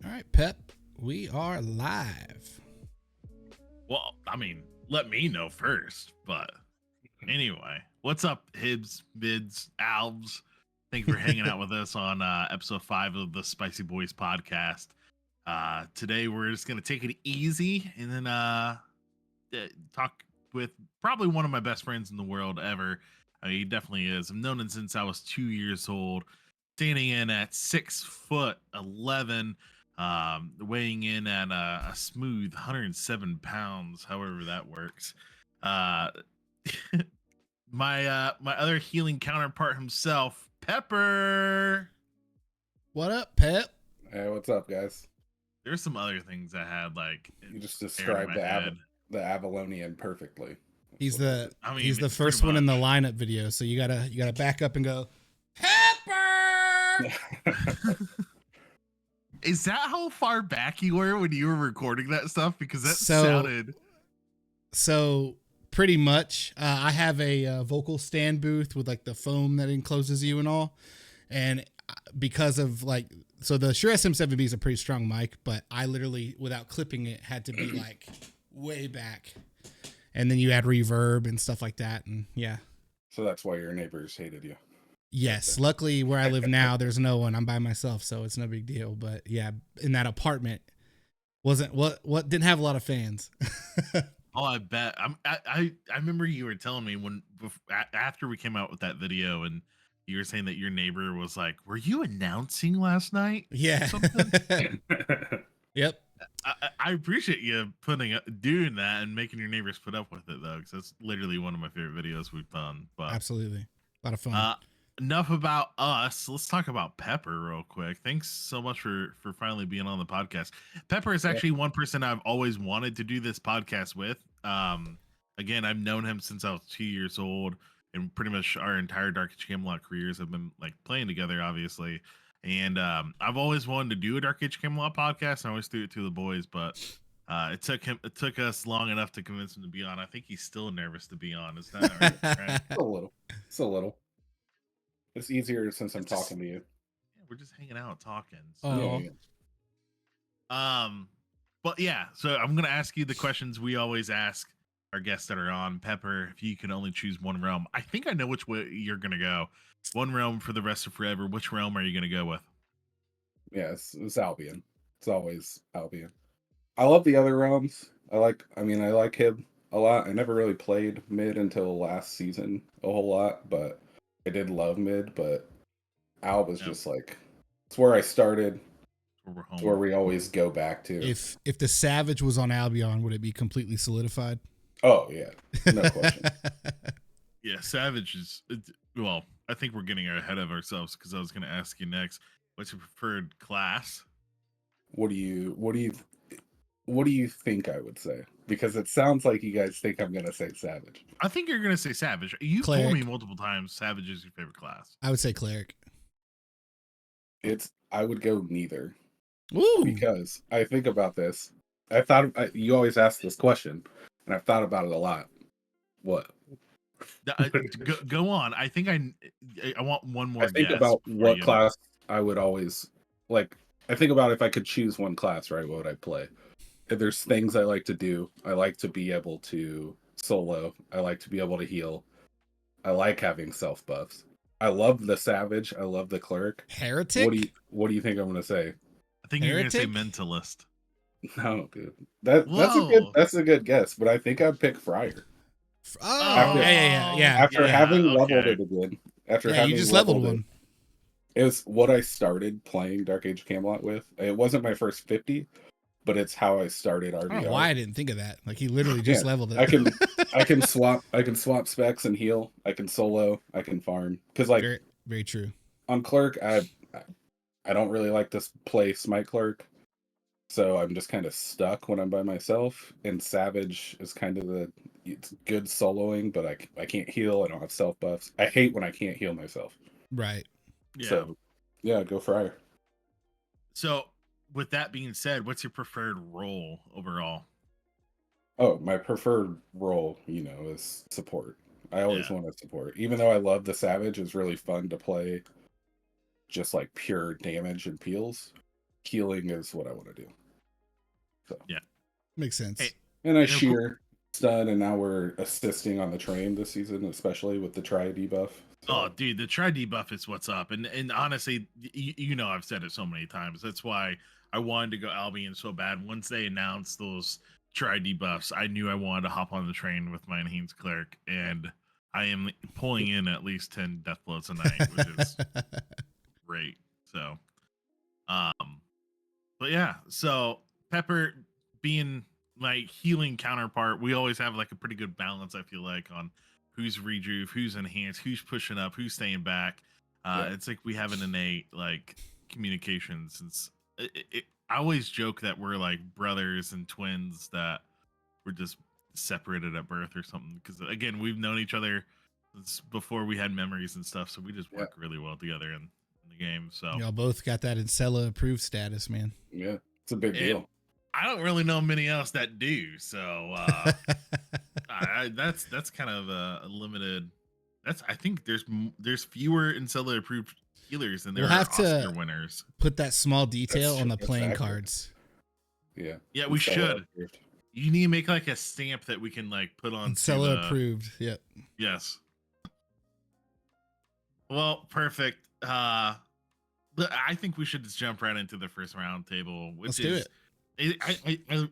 All right, Pep, we are live. Well, I mean, let me know first. But anyway, what's up, Hibs, Bids, Albs? Thank you for hanging out with us on episode 5 of the Spicy Boys podcast. Today, we're just going to take it easy and then talk with probably one of my best friends in the world ever. He definitely is. I've known him since I was 2 years old, standing in at 6'11", weighing in at a smooth 107 pounds, however that works. Uh, my other healing counterpart himself, Pepper. What up, Pep? Hey, what's up, guys? There's some other things I had like You just aired in described my the head. Avalonian perfectly. He's the I mean, he's the it's first pretty one in the much. lineup video, so you gotta back up and go, Pepper. Is that how far back you were when you were recording that stuff? Because that So- sounded. So pretty much, I have a vocal stand booth with like the foam that encloses you and all, and because of like, so the Shure SM7B is a pretty strong mic, but I literally, without clipping it, had to be like way back, and then you add reverb and stuff like that, and yeah. So that's why your neighbors hated you. Yes, luckily where I live now, there's no one. I'm by myself, so it's no big deal. But yeah, in that apartment, wasn't what didn't have a lot of fans. Oh, I bet. I remember you were telling me after we came out with that video, and you were saying that your neighbor was like, "Were you announcing last night?" Yeah. Something? Yep. I appreciate you doing that and making your neighbors put up with it though, because that's literally one of my favorite videos we've done. But Absolutely, a lot of fun. Enough about us. Let's talk about Pepper real quick. Thanks so much for finally being on the podcast. Pepper is actually one person I've always wanted to do this podcast with. Again, I've known him since I was 2 years old, and pretty much our entire Dark Age Camelot careers have been like playing together, obviously. And I've always wanted to do a Dark Age Camelot podcast. And I always threw it to the boys, but it took us long enough to convince him to be on. I think he's still nervous to be on. Is that right? A little. It's a little. It's easier since I'm It's just- talking to you. Yeah, we're just hanging out talking. So. Oh. Yeah. But yeah, so I'm gonna ask you the questions we always ask our guests that are on. Pepper, if you can only choose one realm, I think I know which way you're gonna go. One realm for the rest of forever. Which realm are you gonna go with? Yeah, it's Albion. It's always Albion. I love the other realms. I like him a lot. I never really played mid until last season a whole lot, but I did love mid, but Alb is just like, it's where I started. Where we're home. It's where we always go back to. If the Savage was on Albion, would it be completely solidified? Oh yeah, no question. Yeah, Savage is. Well, I think we're getting ahead of ourselves because I was gonna ask you next. What's your preferred class? What do you think I would say? Because it sounds like you guys think I'm gonna say Savage. I think you're gonna say Savage. You told Cleric. me multiple times Savage is your favorite class. I would say Cleric. I would go neither. Ooh. Because I think about this. You always ask this question, and I've thought about it a lot. What? Go on. I think I want one more. I think guess about before what you- class I would always like. I think about if I could choose one class, right? What would I play? If there's things I like to do, I like to be able to solo. I like to be able to heal. I like having self buffs. I love the Savage. I love the Cleric. Heretic. What do you think I'm gonna say? I think you're gonna say Heretic? Mentalist. No, dude. Whoa. That's a good guess, but I think I'd pick Friar. Oh, After- yeah. After Yeah, having leveled okay. it again. After Yeah, having you just leveled it, one. it was what I started playing Dark Age Camelot with. It wasn't my first 50, but it's how I started I RDR. don't know why I didn't think of that. Like he literally just Yeah, leveled it. I can swap specs and heal. I can solo. I can farm. Because like very, very true. on Clerk, I don't really like to play Smite Clerk, so I'm just kind of stuck when I'm by myself. And Savage is kind of it's good soloing, but I can't heal. I don't have self buffs. I hate when I can't heal myself. Right. Yeah. So yeah, go Friar. So, with that being said, what's your preferred role overall? Oh, my preferred role, is support. I always Yeah. want to support. Even though I love the Savage, it's really fun to play just like pure damage and peels. healing is what I want to do. So Yeah. Makes sense. Hey, and I cool. shear stun, and now we're assisting on the train this season, especially with the try debuff. Oh, dude, the try debuff is what's up, and honestly, you know, I've said it so many times. That's why I wanted to go Albion so bad. Once they announced those try debuffs, I knew I wanted to hop on the train with my Enhanced Cleric, and I am pulling in at least 10 death blows a night, which is great. So, but yeah, so Pepper being my healing counterpart, we always have like a pretty good balance, I feel like, on who's rejuve, who's enhanced, who's pushing up, who's staying back. It's like we have an innate like communication. Since I always joke that we're like brothers and twins, that we're just separated at birth or something, because again, we've known each other since before we had memories and stuff, so we just work really well together in the game. So y'all both got that Incella approved status, man. Yeah, it's a big deal. I don't really know many else that do, so that's kind of a limited. I think there's fewer Incella approved healers than there We'll are have Oscar to winners. put that small detail That's on the true. playing That's accurate. cards. Yeah, We Incella should. approved. You need to make like a stamp that we can like put on. Incella approved. Yep. Yes. Well, perfect. I think we should just jump right into the first round table, which Let's do it.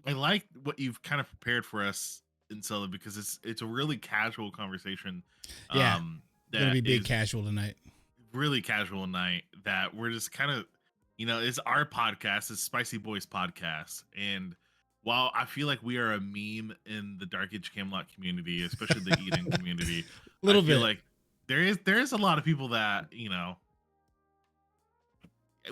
I like what you've kind of prepared for us, Incella, because it's a really casual conversation. Yeah, gonna be big is casual tonight. really casual night that we're just kind of, it's our podcast, it's Spicy Boys podcast. And while I feel like we are a meme in the Dark Age Camelot community, especially the Eden community, I feel bit like there is a lot of people that,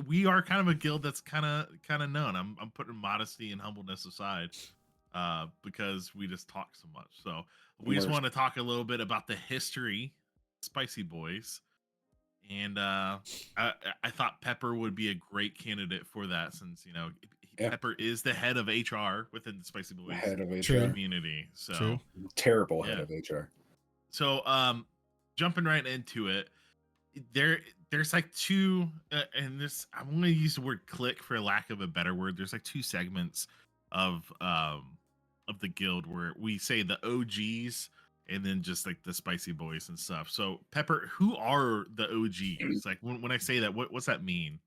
we are kind of a guild that's kind of known. I'm putting modesty and humbleness aside, because we just talk so much. So we just want to talk a little bit about the history of Spicy Boys. And I thought Pepper would be a great candidate for that, since Pepper is the head of HR within the Spicy Boys community. So terrible head of HR. So jumping right into it, there's like two, and this, I'm going to use the word click for lack of a better word. There's like two segments of the guild where we say the OGs, and then just like the Spicy Boys and stuff. So Pepper, who are the OGs? Like when I say that, what's that mean?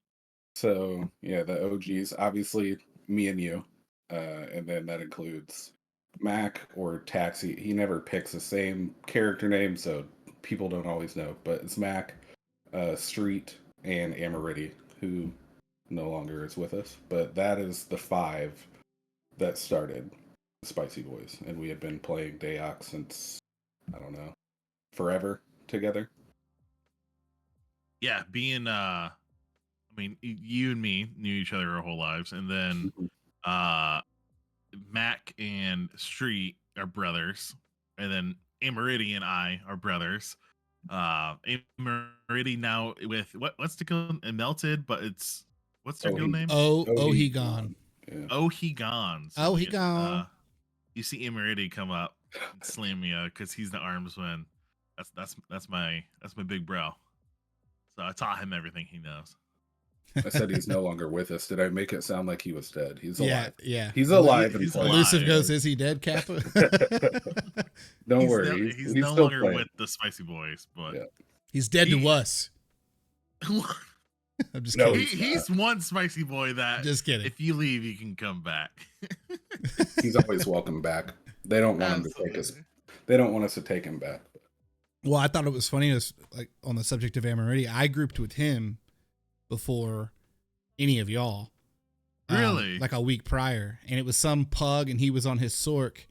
So yeah, the OGs, obviously me and you, and then that includes Mac or Taxi. He never picks the same character name, so people don't always know. But it's Mac, Street, and Amarity, who no longer is with us. But that is the 5 that started the Spicy Boys, and we had been playing DAOC since, I don't know, forever together. Yeah, being you and me knew each other our whole lives, and then Mac and Street are brothers, and then Amarity and I are brothers. Amarity now with what's the guild? Melted, but it's what's their guild name? He gone. Yeah. Oh, he gone. So he gone. You see Amarity come up and slam me because he's the armsman. That's my big bro. So I taught him everything he knows. I said he's no longer with us. Did I make it sound like he was dead? He's alive. Yeah. He's alive. He's Elusive goes, is he dead, Kappa? Don't worry. He's no longer playing with the Spicy Boys, but he's dead to us. I'm just kidding. He's one Spicy Boy that, just kidding, if you leave, you can come back. He's always welcome back. They don't want him to take us. They don't want us to take him back. Well, I thought it was funny, was like on the subject of Amarity, I grouped with him before any of y'all. Really? Like a week prior. And it was some pug, and he was on his Sork,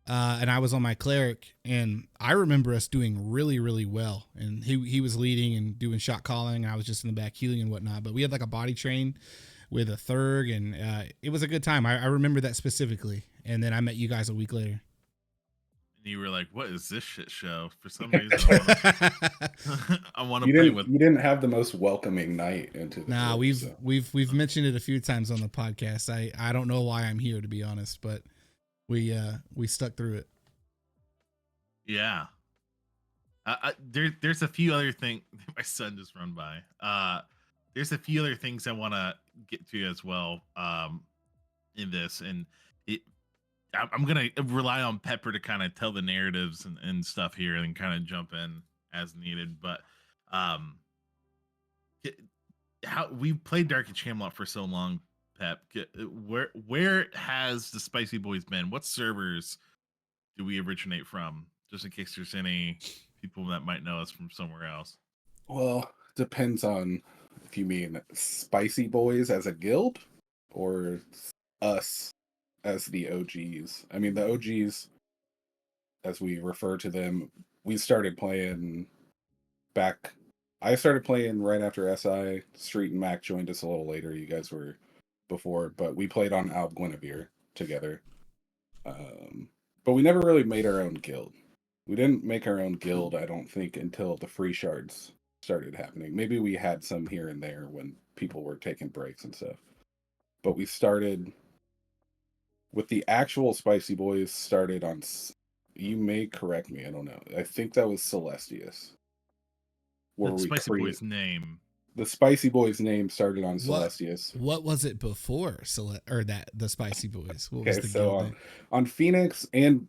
and I was on my Cleric. And I remember us doing really, really well. And he was leading and doing shot calling, and I was just in the back healing and whatnot. But we had like a body train with a Thurg, and it was a good time. I remember that specifically. And then I met you guys a week later. You were like, "What is this shit show?" For some reason, I want to play with. You didn't have the most welcoming night into the Nah, we've mentioned it a few times on the podcast. I don't know why I'm here, to be honest, but we stuck through it. Yeah. There's a few other things. My son just run by. there's a few other things I want to get to as well in this, and it I'm gonna rely on Pepper to kind of tell the narratives and stuff here, and kind of jump in as needed. But um, how we played Dark and Camelot for so long, Pep. Where has the Spicy Boys been? What servers do we originate from? Just in case there's any people that might know us from somewhere else. Well, depends on if you mean Spicy Boys as a guild or us as the OGs. I mean, the OGs, as we refer to them, we started playing back. I started playing right after SI. Street and Mac joined us a little later. You guys were before, but we played on Alb Guinevere together. But we never really made our own guild. We didn't make our own guild, I don't think, until the free shards started happening. Maybe we had some here and there when people were taking breaks and stuff. But we started with the actual Spicy Boys started on, you may correct me, I don't know. I think that was Celestius. The Spicy Boys name. The Spicy Boys name started on Celestius. What was it before the Spicy Boys? What was the so guild name? On Phoenix and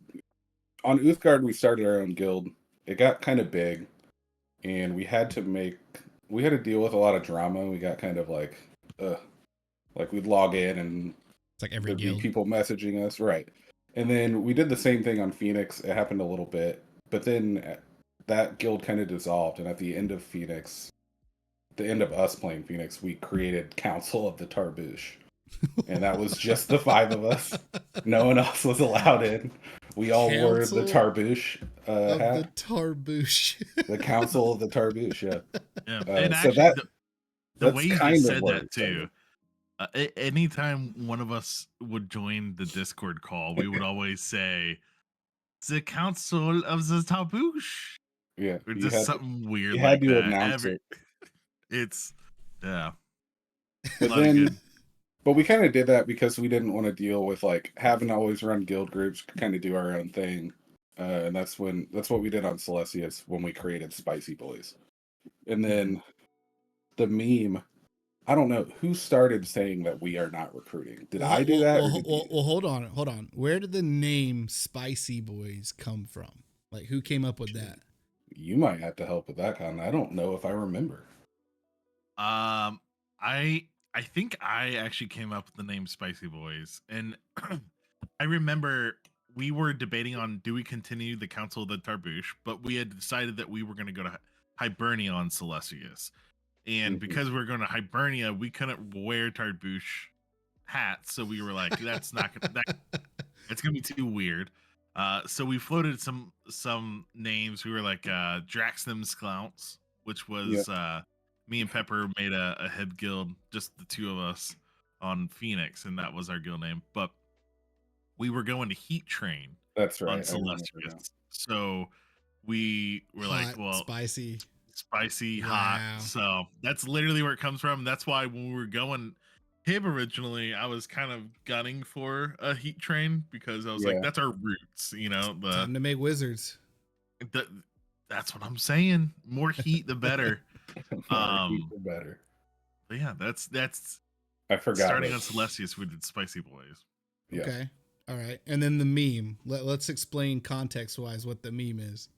on Uthgard, we started our own guild. It got kind of big, and we had to deal with a lot of drama. We got kind of like we'd log in and it's like every there'd guild. be people messaging us, right? And then we did the same thing on Phoenix. It happened a little bit, but then that guild kind of dissolved. And at the end of Phoenix, the end of us playing Phoenix, we created Council of the Tarbouche. And that was just the 5 of us. No one else was allowed in. We all wore the Tarbouche hat. The Tarbouche. The Council of the Tarbouche, yeah. And so actually, the way you just said worked, that too, anytime one of us would join the Discord call, we would always say, the Council of the Tarbouche. Yeah. Or just something weird you like had to that. announce it. It's, yeah. But we kind of did that because we didn't want to deal with like having to always run guild groups, kind of do our own thing. And that's what we did on Celestius when we created Spicy Boys. And then the meme, I don't know who started saying that we are not recruiting. Did I do that? Well, hold on. Where did the name Spicy Boys come from? Like, who came up with that? You might have to help with that, Con. I don't know if I remember. I think I actually came up with the name Spicy Boys, and I remember we were debating on do we continue the Council of the Tarbouche, but we had decided that we were going to go to Hibernia on Celestius, and because we were going to Hibernia, we couldn't wear Tarbouche hats, so we were like, that's not gonna it's gonna be too weird. So we floated some names. We were like Draxnam Sklounts, which was me and Pepper made a head guild, just the 2 of us on Phoenix, and that was our guild name. But we were going to Heat Train. That's right. On Celestius. So we were like, well, spicy, wow. hot. So that's literally where it comes from. That's why when we were going him originally, I was kind of gunning for a Heat Train because I was like, that's our roots, time to make wizards. That's what I'm saying. More heat, the better. Heat, the better. But yeah, that's. I forgot. Starting on Celestius, we did Spicy Boys. Yeah. Okay. All right. And then the meme. Let's explain context-wise what the meme is.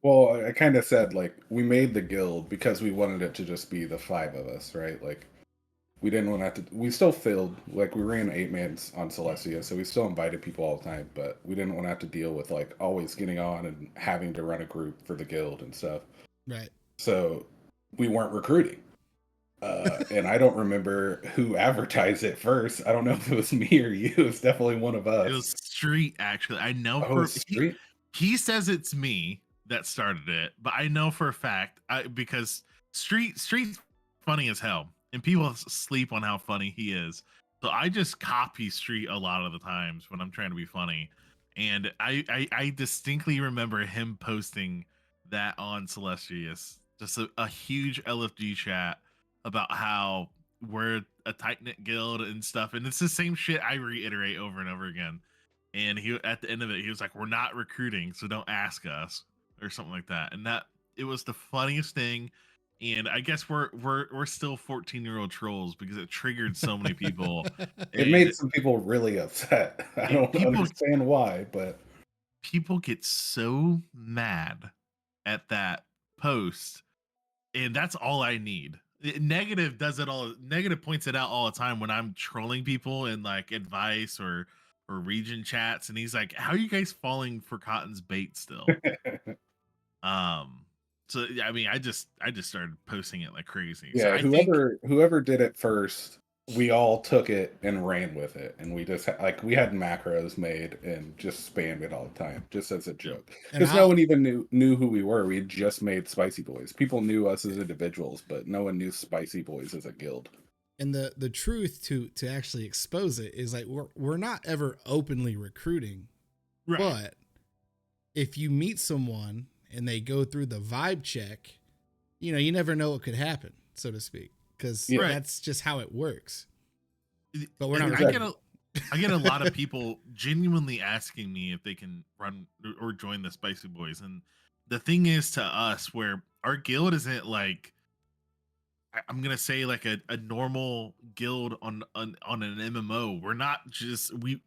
Well, I kind of said, like, we made the guild because we wanted it to just be the 5 of us, right? Like, we didn't want to. We still filled, like, we ran 8-mans on Celestia, so we still invited people all the time, but we didn't want to have to deal with, like, always getting on and having to run a group for the guild and stuff. Right. So we weren't recruiting. And I don't remember who advertised it first. I don't know if it was me or you. It was definitely one of us. It was Street, actually. I know Street. He says it's me that started it, but I know for a fact because Street's funny as hell, and people sleep on how funny he is. So I just copy Street a lot of the times when I'm trying to be funny, and I distinctly remember him posting that on Celestius, just a huge LFG chat about how we're a tight-knit guild and stuff, and it's the same shit I reiterate over and over again. And he, at the end of it, he was like, we're not recruiting, so don't ask us, or something like that. And that, it was the funniest thing. And I guess we're still 14-year-old trolls because it triggered so many people. It And made some people really upset. I don't people understand why, but people get so mad at that post, and that's all I need. Negative does it all. Negative points it out all the time when I'm trolling people in like advice or region chats, and he's like, "How are you guys falling for Cotton's bait still?" Um, so I mean, I just started posting it like crazy. So yeah, I think whoever did it first, we all took it and ran with it, and we just like we had macros made and just spammed it all the time, just as a joke, And because no one even knew who we were. We had just made Spicy Boys. People knew us as individuals, but no one knew Spicy Boys as a guild. and the truth to actually expose it is like we're not ever openly recruiting, right. but if you meet someone and they go through the vibe check, you know, you never know what could happen, so to speak, because that's just how it works. But we're not. I get a lot of people genuinely asking me if they can run or join the Spicy Boys, and the thing is to us where our guild isn't like I'm gonna say like a normal guild on an MMO. We're not just we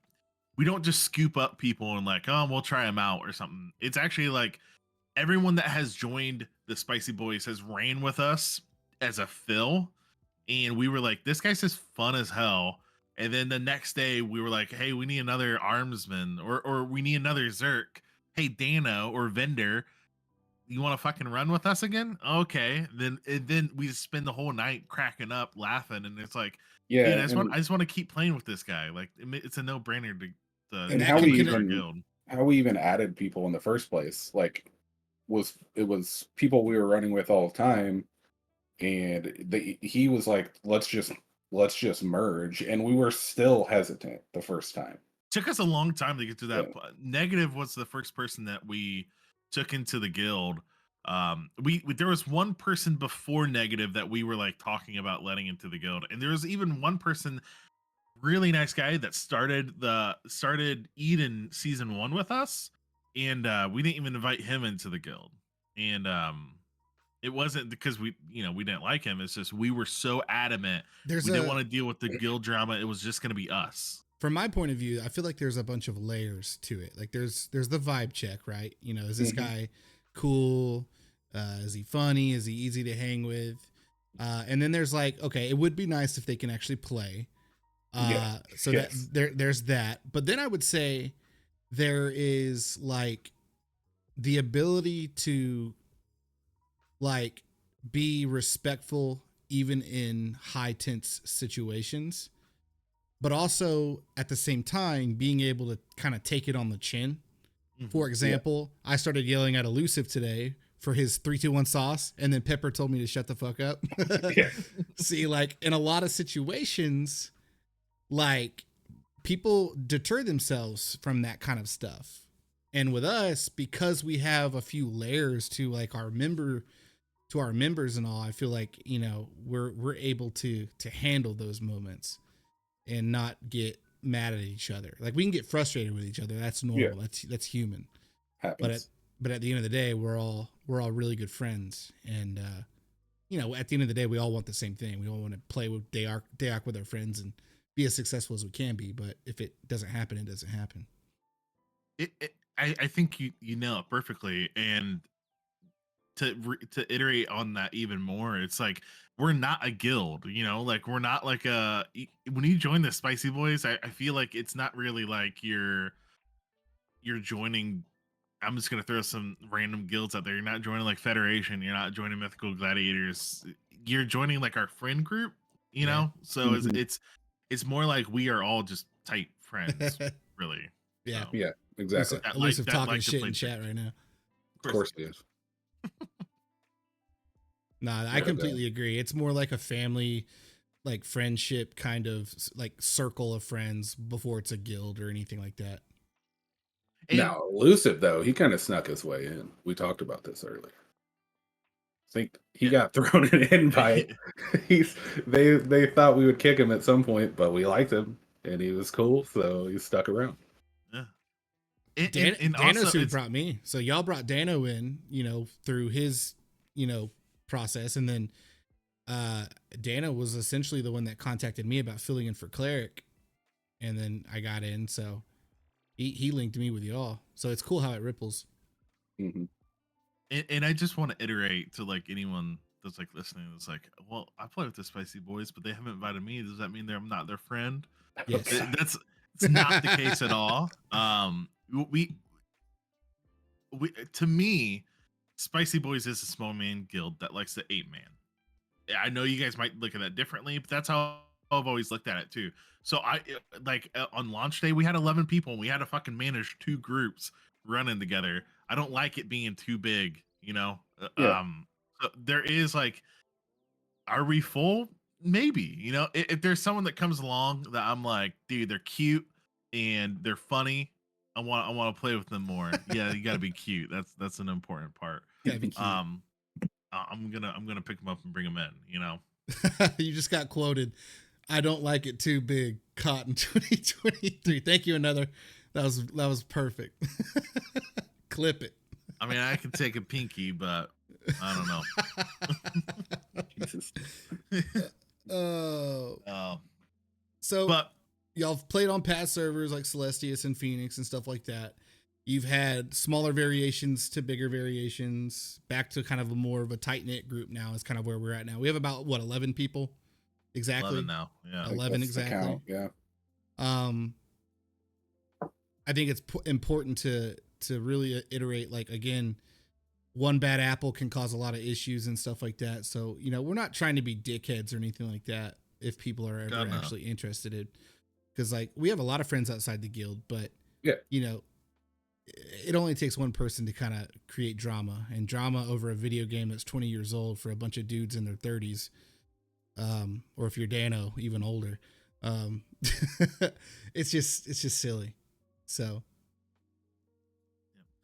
don't just scoop up people and like, oh, we'll try them out or something. It's actually like everyone that has joined the Spicy Boys has ran with us as a fill, and we were like, this guy's just fun as hell. And then the next day we were like, hey, we need another armsman or we need another Zerk. Hey, Dano or vendor, you want to fucking run with us again? Okay. Then we just spend the whole night cracking up, laughing, and it's like, Yeah, dude, I just want to keep playing with this guy. Like it's a no brainer to and how we even added people in the first place, like it was people we were running with all the time, and he was like, let's just merge, and we were still hesitant the first time. Took us a long time to get to that. Negative was the first person that we took into the guild. We there was one person before Negative that we were like talking about letting into the guild, and there was even one person, really nice guy, that started Eden season 1 with us, and we didn't even invite him into the guild. And it wasn't because we didn't like him. It's just we were so adamant we didn't want to deal with the guild drama. It was just going to be us. From my point of view, I feel like there's a bunch of layers to it. Like there's the vibe check, right? You know, is this guy cool? Is he funny? Is he easy to hang with? And then there's like, okay, it would be nice if they can actually play. There's that. But then I would say there is like the ability to like be respectful even in high tense situations, but also at the same time being able to kind of take it on the chin. For example, I started yelling at Elusive today for his 3-2-1 sauce, and then Pepper told me to shut the fuck up. See, like in a lot of situations, like people deter themselves from that kind of stuff. And with us, because we have a few layers to like our members and all, I feel like, you know, we're able to handle those moments and not get mad at each other. Like we can get frustrated with each other. That's normal. That's human. Happens. But at the end of the day, we're all really good friends. And you know, at the end of the day, we all want the same thing. We all want to play with DAOC with our friends and be as successful as we can be. But if it doesn't happen, it doesn't happen. I think you nail it perfectly. And to iterate on that even more, it's like we're not a guild, you know, like we're not like when you join the Spicy Boys, I feel like it's not really like you're joining. I'm just gonna throw some random guilds out there. You're not joining like Federation. You're not joining Mythical Gladiators. You're joining like our friend group, you know. So it's more like we are all just tight friends, really. Yeah, so. Yeah, exactly. Elusive talking shit in chat right now. Of course it is. Nah, I completely agree. It's more like a family, like friendship kind of like circle of friends before it's a guild or anything like that. Now, Elusive though, he kind of snuck his way in. We talked about this earlier. I think he got thrown an invite. They thought we would kick him at some point, but we liked him and he was cool, so he stuck around. Yeah. Dano's who brought me. So y'all brought Dano in, you know, through his, you know, process. And then Dana was essentially the one that contacted me about filling in for Cleric, and then I got in. So he linked me with y'all. So it's cool how it ripples. Mm-hmm. And I just want to iterate to like anyone that's like listening. That's like, well, I play with the Spicy Boys, but they haven't invited me. Does that mean I'm not their friend? Yes. That's it's not the case at all. We to me, Spicy Boys is a small man guild that likes the 8-man. I know you guys might look at that differently, but that's how I've always looked at it too. So on launch day, we had 11 people and we had to fucking manage 2 groups running together. I don't like it being too big, you know? Yeah. So there is like, are we full? Maybe, you know, if there's someone that comes along that I'm like, dude, they're cute and they're funny. I want to play with them more. Yeah, you got to be cute. That's an important part. Gotta be cute. I'm gonna pick them up and bring them in. You know, You just got quoted. I don't like it too big. Caught in 2023. Thank you. Another. That was perfect. Clip it. I mean, I can take a pinky, but I don't know. Jesus. So, but y'all have played on past servers like Celestius and Phoenix and stuff like that. You've had smaller variations to bigger variations, back to kind of a more of a tight knit group now is kind of where we're at now. We have about 11 people exactly 11 now. Yeah, 11 exactly. Count, yeah. I think it's important to really iterate, like, again, one bad apple can cause a lot of issues and stuff like that. So, you know, we're not trying to be dickheads or anything like that if people are ever actually interested in, because like we have a lot of friends outside the guild, but yeah, you know, it only takes one person to kind of create drama over a video game that's 20 years old for a bunch of dudes in their 30s. Or if you're Dano, even older. It's just silly. So.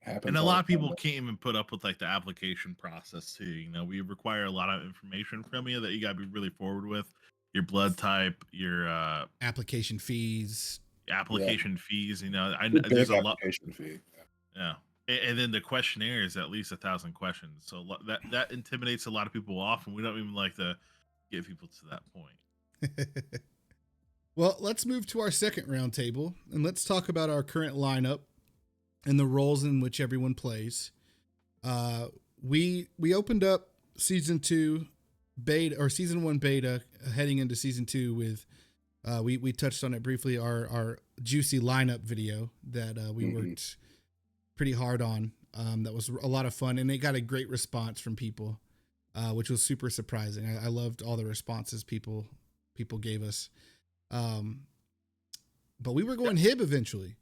And a lot of people can't even put up with like the application process too. You know, we require a lot of information from you that you gotta be really forward with. Your blood type, your application fees. Fees, you know, there's a lot. Application fee. Yeah. And then the questionnaire is at least 1,000 questions. So that intimidates a lot of people off, and we don't even like to get people to that point. Well, let's move to our second round table and let's talk about our current lineup and the roles in which everyone plays. We opened up season 2 beta, or season 1 beta, heading into season 2 with we touched on it briefly, our juicy lineup video that we worked pretty hard on. That was a lot of fun, and it got a great response from people, which was super surprising. I loved all the responses people gave us. But we were going Hib eventually.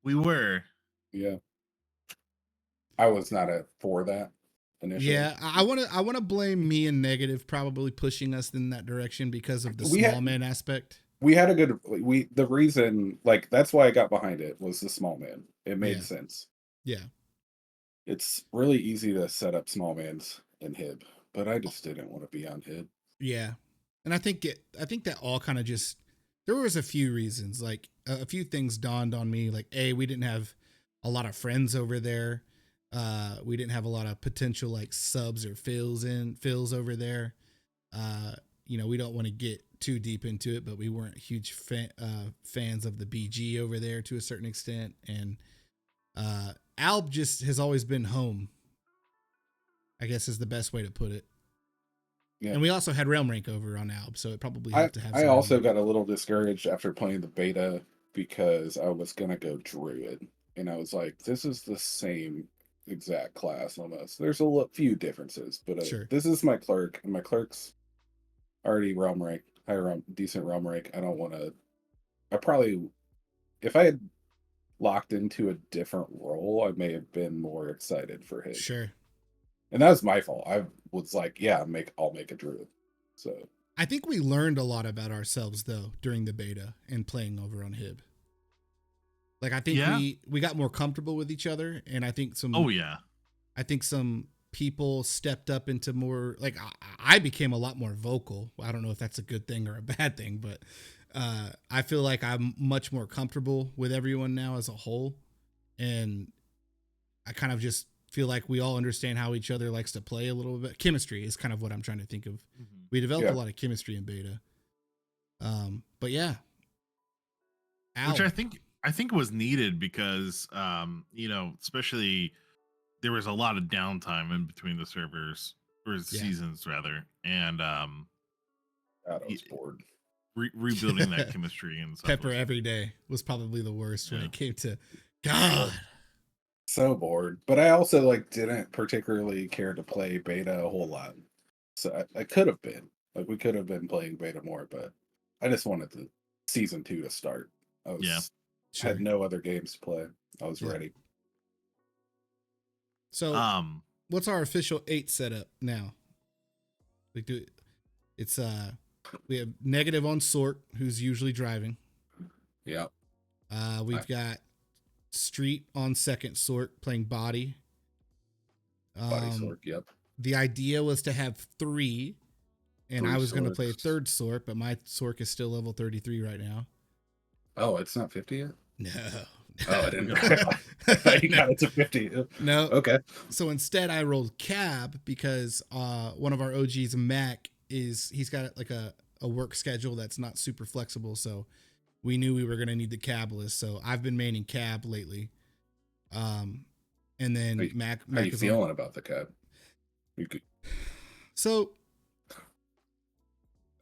We were. Yeah. I was not for that initially. Yeah, I want to blame me and Negative probably pushing us in that direction because of the small man aspect. We had the reason, like, that's why I got behind it, was the small man. It made sense. Yeah. It's really easy to set up small mans in Hib, but I just didn't want to be on Hib. Yeah. And I think that all kind of just, there was a few reasons, like a few things dawned on me, like, we didn't have a lot of friends over there. We didn't have a lot of potential like subs or fills over there. You know, we don't want to get too deep into it, but we weren't huge fans of the BG over there to a certain extent. And Alb just has always been home, I guess is the best way to put it. Yeah. And we also had Realm Rank over on Alb, so it probably had to have. I also got a little discouraged after playing the beta because I was gonna go Druid, and I was like, "This is the same exact class almost. There's a few differences, but this is my clerk, and my clerk's already Realm Rank, decent Realm Rank. I don't want to. I probably, if I had locked into a different role, I may have been more excited for him. Sure. And that was my fault. I was like, yeah, I'll make a Druid. So I think we learned a lot about ourselves though during the beta and playing over on Hib. Like I think we got more comfortable with each other, and I think I think some people stepped up into more, like I became a lot more vocal. I don't know if that's a good thing or a bad thing, but I feel like I'm much more comfortable with everyone now as a whole, and I kind of just feel like we all understand how each other likes to play a little bit. Chemistry is kind of what I'm trying to think of. We developed a lot of chemistry in beta. But yeah. Which I think was needed because you know, especially there was a lot of downtime in between the servers or seasons rather, and God, I was bored. Rebuilding that chemistry and stuff. Pepper every day was probably the worst when it came to God. So bored, but I also like didn't particularly care to play beta a whole lot. So I could have been like we could have been playing beta more, but I just wanted the season 2 to start. I was had no other games to play. I was ready. So what's our official 8 setup now? It's we have negative on Sork, who's usually driving. Yep. We've got Street on second Sork playing body. Body Sork, yep. The idea was to have 3, and I was going to play third Sork, but my Sork is still level 33 right now. Oh, it's not 50 yet? No. Oh, I didn't know. I thought you got it to 50. No. Okay. So instead I rolled Cab because one of our OGs, Mac, he's got like a work schedule that's not super flexible, so we knew we were going to need the Cab list. So I've been maining Cab lately. And then Mac how you feeling about the Cab? So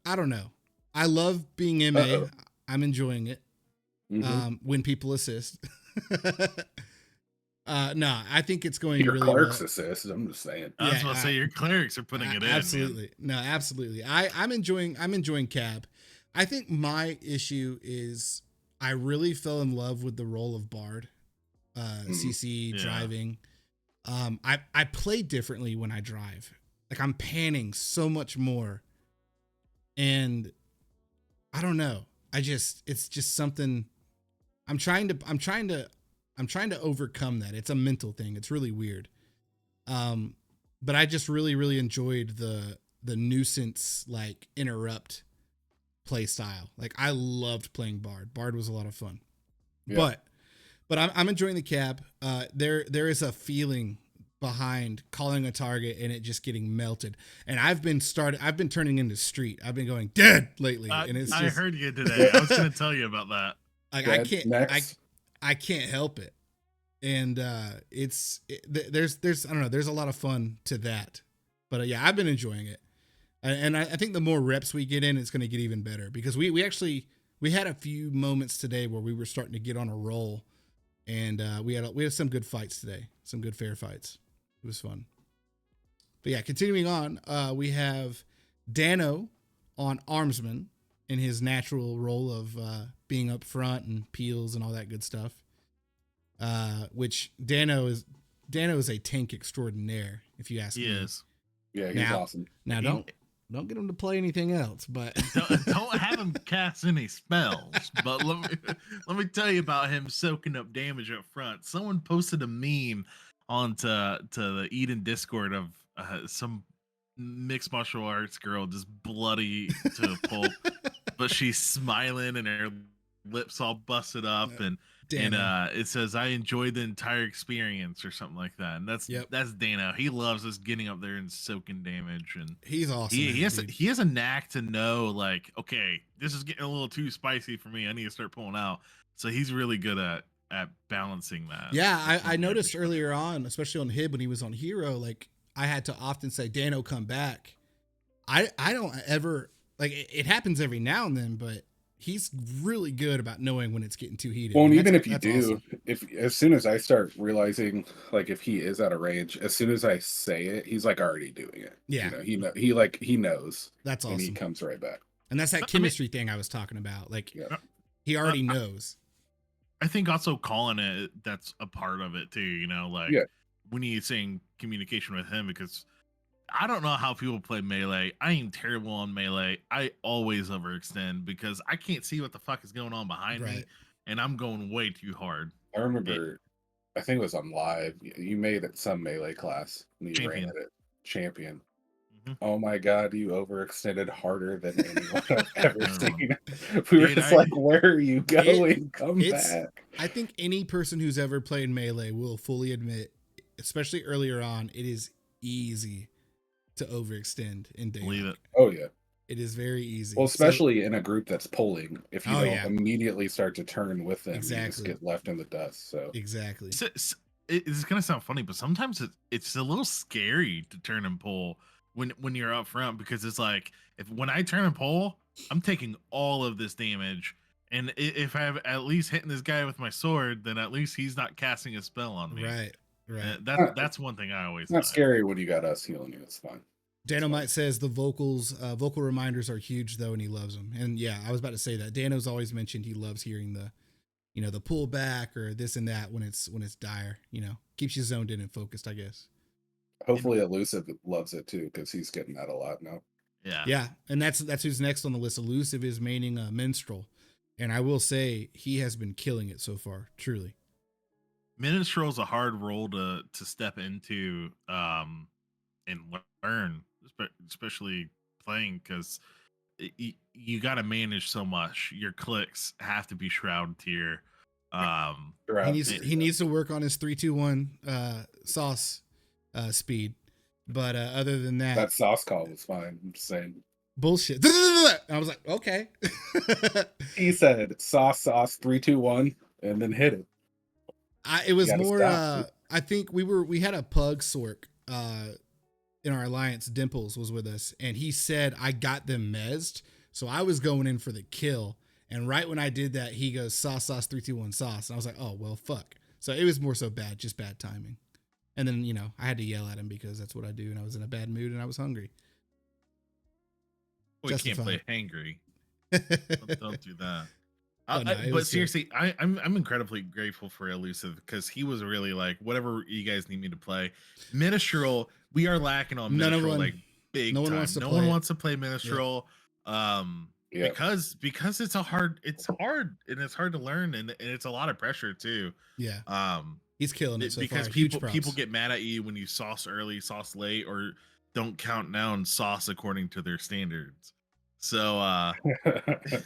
I don't know. I love being MA. Uh-oh. I'm enjoying it. When people assist. No, I think it's going your really clerks well. assist. I'm just saying. I was about to say your clerics are putting it in. Absolutely. Man. No, absolutely. I'm enjoying Cab. I think my issue is I really fell in love with the role of Bard. CC driving. I play differently when I drive. Like I'm panning so much more. And I don't know. It's just something I'm trying to overcome that. It's a mental thing. It's really weird. But I just really, really enjoyed the nuisance, like interrupt play style. Like I loved playing Bard. Bard was a lot of fun, but I'm enjoying the Cab. There is a feeling behind calling a target and it just getting melted. And I've been turning into Street. I've been going dead lately. And it's I heard you today. I was going to tell you about that. Like I can't help it. And there's I don't know, there's a lot of fun to that. But yeah, I've been enjoying it. And I think the more reps we get in, it's going to get even better because we had a few moments today where we were starting to get on a roll, and we had some good fights today, some good fair fights. It was fun. But yeah, continuing on, we have Dano on Armsman in his natural role of being up front and peels and all that good stuff. Which Dano is a tank extraordinaire, if you ask me. He is. Yeah, he's awesome. Now don't get him to play anything else, but don't have him cast any spells. But let me tell you about him soaking up damage up front. Someone posted a meme onto the Eden Discord of some mixed martial arts girl just bloody to a pulp, but she's smiling and her lips all busted up, and it says, "I enjoyed the entire experience" or something like that. And that's Dano. He loves us getting up there and soaking damage, and he's awesome. He has a knack to know, like, okay, this is getting a little too spicy for me. I need to start pulling out. So he's really good at balancing that. Yeah, I noticed earlier on, especially on Hib when he was on Hero, like I had to often say, "Dano, come back." I don't ever like it happens every now and then, but he's really good about knowing when it's getting too heated. Well, and even if you do, awesome. As soon as I start realizing, like, if he is out of range, as soon as I say it, he's like already doing it. Yeah, he knows. That's awesome. And he comes right back. And that's that chemistry thing I was talking about. Like, he already knows. I think also calling it, that's a part of it too. You know, like when he's saying communication with him, because I don't know how people play Melee. I am terrible on Melee. I always overextend because I can't see what the fuck is going on behind me, and I'm going way too hard. I remember, I think it was on live. You made it some Melee class, and you ran it champion. Oh my god, you overextended harder than anyone I've ever seen. We were just like, where are you going? Come back. I think any person who's ever played Melee will fully admit especially earlier on, it is easy to overextend in DAOC. Believe it. Oh yeah. It is very easy. Well, especially in a group that's polling, if you Oh, don't yeah. immediately start to turn with them, you just Exactly. get left in the dust. So Exactly. It's gonna sound funny, but sometimes it's a little scary to turn and pull when you're up front, because it's like, when I turn and pull, I'm taking all of this damage, and if I'm at least hitting this guy with my sword, then at least he's not casting a spell on me. Right. Right. That's one thing I always it's not thought. scary when you got us healing you. It's fine. Danomite says the vocal reminders are huge though, and he loves them. And yeah, I was about to say that. Dano's always mentioned he loves hearing the pullback or this and that when it's dire. Keeps you zoned in and focused, I guess. Hopefully, Elusive loves it too, because he's getting that a lot now. Yeah. Yeah, and that's who's next on the list. Elusive is maining Minstrel, and I will say he has been killing it so far. Truly, Minstrel's a hard role to step into and learn, especially playing, because you got to manage so much. Your clicks have to be shroud tier. He needs to work on his 3-2-1 sauce speed, but other than that sauce call was fine. I'm just saying bullshit. I was like, okay. He said sauce 3-2-1 and then hit it. It was more. Stop. I think we had a pug sork in our alliance. Dimples was with us, and he said I got them mezzed, so I was going in for the kill. And right when I did that, he goes sauce 3-2-1 sauce, and I was like, oh well, fuck. So it was more so just bad timing. And then I had to yell at him because that's what I do, and I was in a bad mood and I was hungry. We can't play hangry. Don't do that. But seriously, I'm incredibly grateful for Elusive, because he was really like, whatever you guys need me to play. Minstrel, we are lacking on Minstrel like big time. No one wants to play Minstrel. Because it's hard and it's hard to learn, and it's a lot of pressure too. Yeah. He's killing it so because far. people get mad at you when you sauce early, sauce late, or don't count down sauce according to their standards. So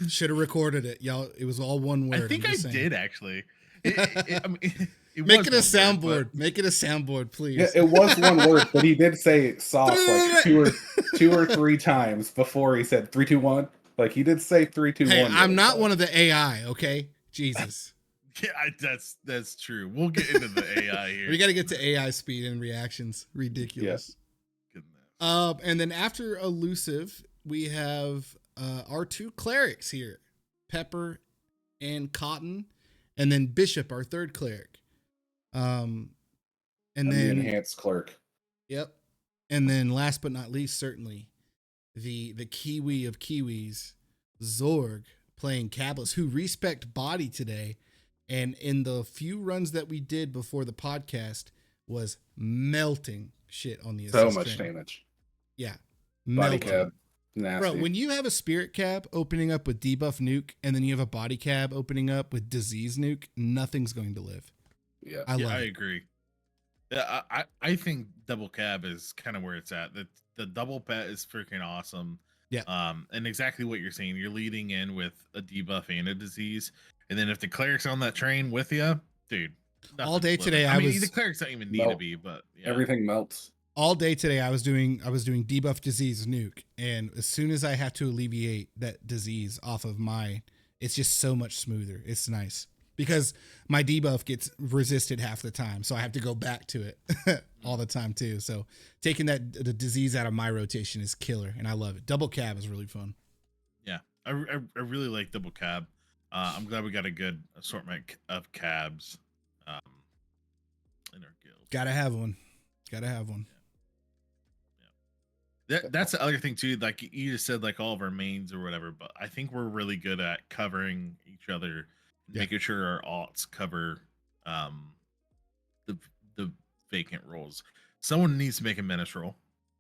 should have recorded it, y'all. It was all one word. I think I did actually. Make it a soundboard. Make it a soundboard, please. Yeah, it was one word, but he did say sauce like two or three times before he said 3-2-1. Like he did say 3-2-1. Hey, I'm not one of the AI, okay? Jesus. Yeah, that's true. We'll get into the AI here. We got to get to AI speed and reactions. Ridiculous. Yes. Goodness. And then after Elusive, we have our two clerics here, Pepper and Cotton, and then Bishop, our third cleric. And then the enhanced clerk. Yep. And then last but not least, certainly the Kiwi of Kiwis, Zorg, playing Cablus, who respect body today. And in the few runs that we did before the podcast, was melting shit on the assist So much train. damage. Yeah. Body Melting. cab. Nasty. Bro, when you have a spirit cab opening up with debuff nuke, and then you have a body cab opening up with disease nuke, nothing's going to live. Yeah. I agree. Yeah, I think double cab is kind of where it's at. The double pet is freaking awesome. Yeah. And exactly what you're saying. You're leading in with a debuff and a disease. And then if the cleric's on that train with you, dude. All day today, the clerics don't even need to be, but yeah. Everything melts. All day today, I was doing debuff disease nuke, and as soon as I have to alleviate that disease off of mine, it's just so much smoother. It's nice because my debuff gets resisted half the time, so I have to go back to it all the time too. So taking the disease out of my rotation is killer, and I love it. Double cab is really fun. Yeah, I really like double cab. I'm glad we got a good assortment of cabs in our guild. Gotta have one. That's the other thing too. Like you just said, like all of our mains or whatever, but I think we're really good at covering each other, making sure our alts cover the vacant roles. Someone needs to make a menace roll.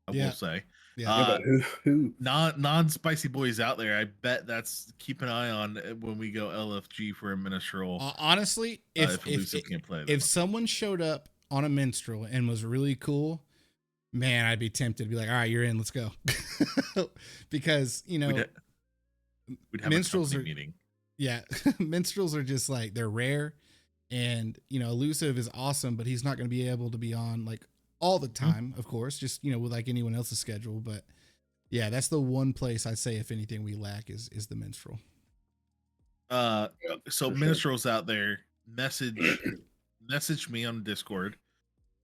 I will say. Yeah, who? Non-spicy boys out there, I bet that's keep an eye on when we go LFG for a minstrel. Honestly, if someone showed up on a minstrel and was really cool, man, I'd be tempted to be like, all right, you're in, let's go. Because we'd have minstrels a meeting. Yeah, minstrels are just like, they're rare, And, Elusive is awesome, but he's not going to be able to be on like all the time, of course, just, with like anyone else's schedule. But yeah, that's the one place I'd say, if anything, we lack is the minstrel. So for minstrels out there, message me on Discord.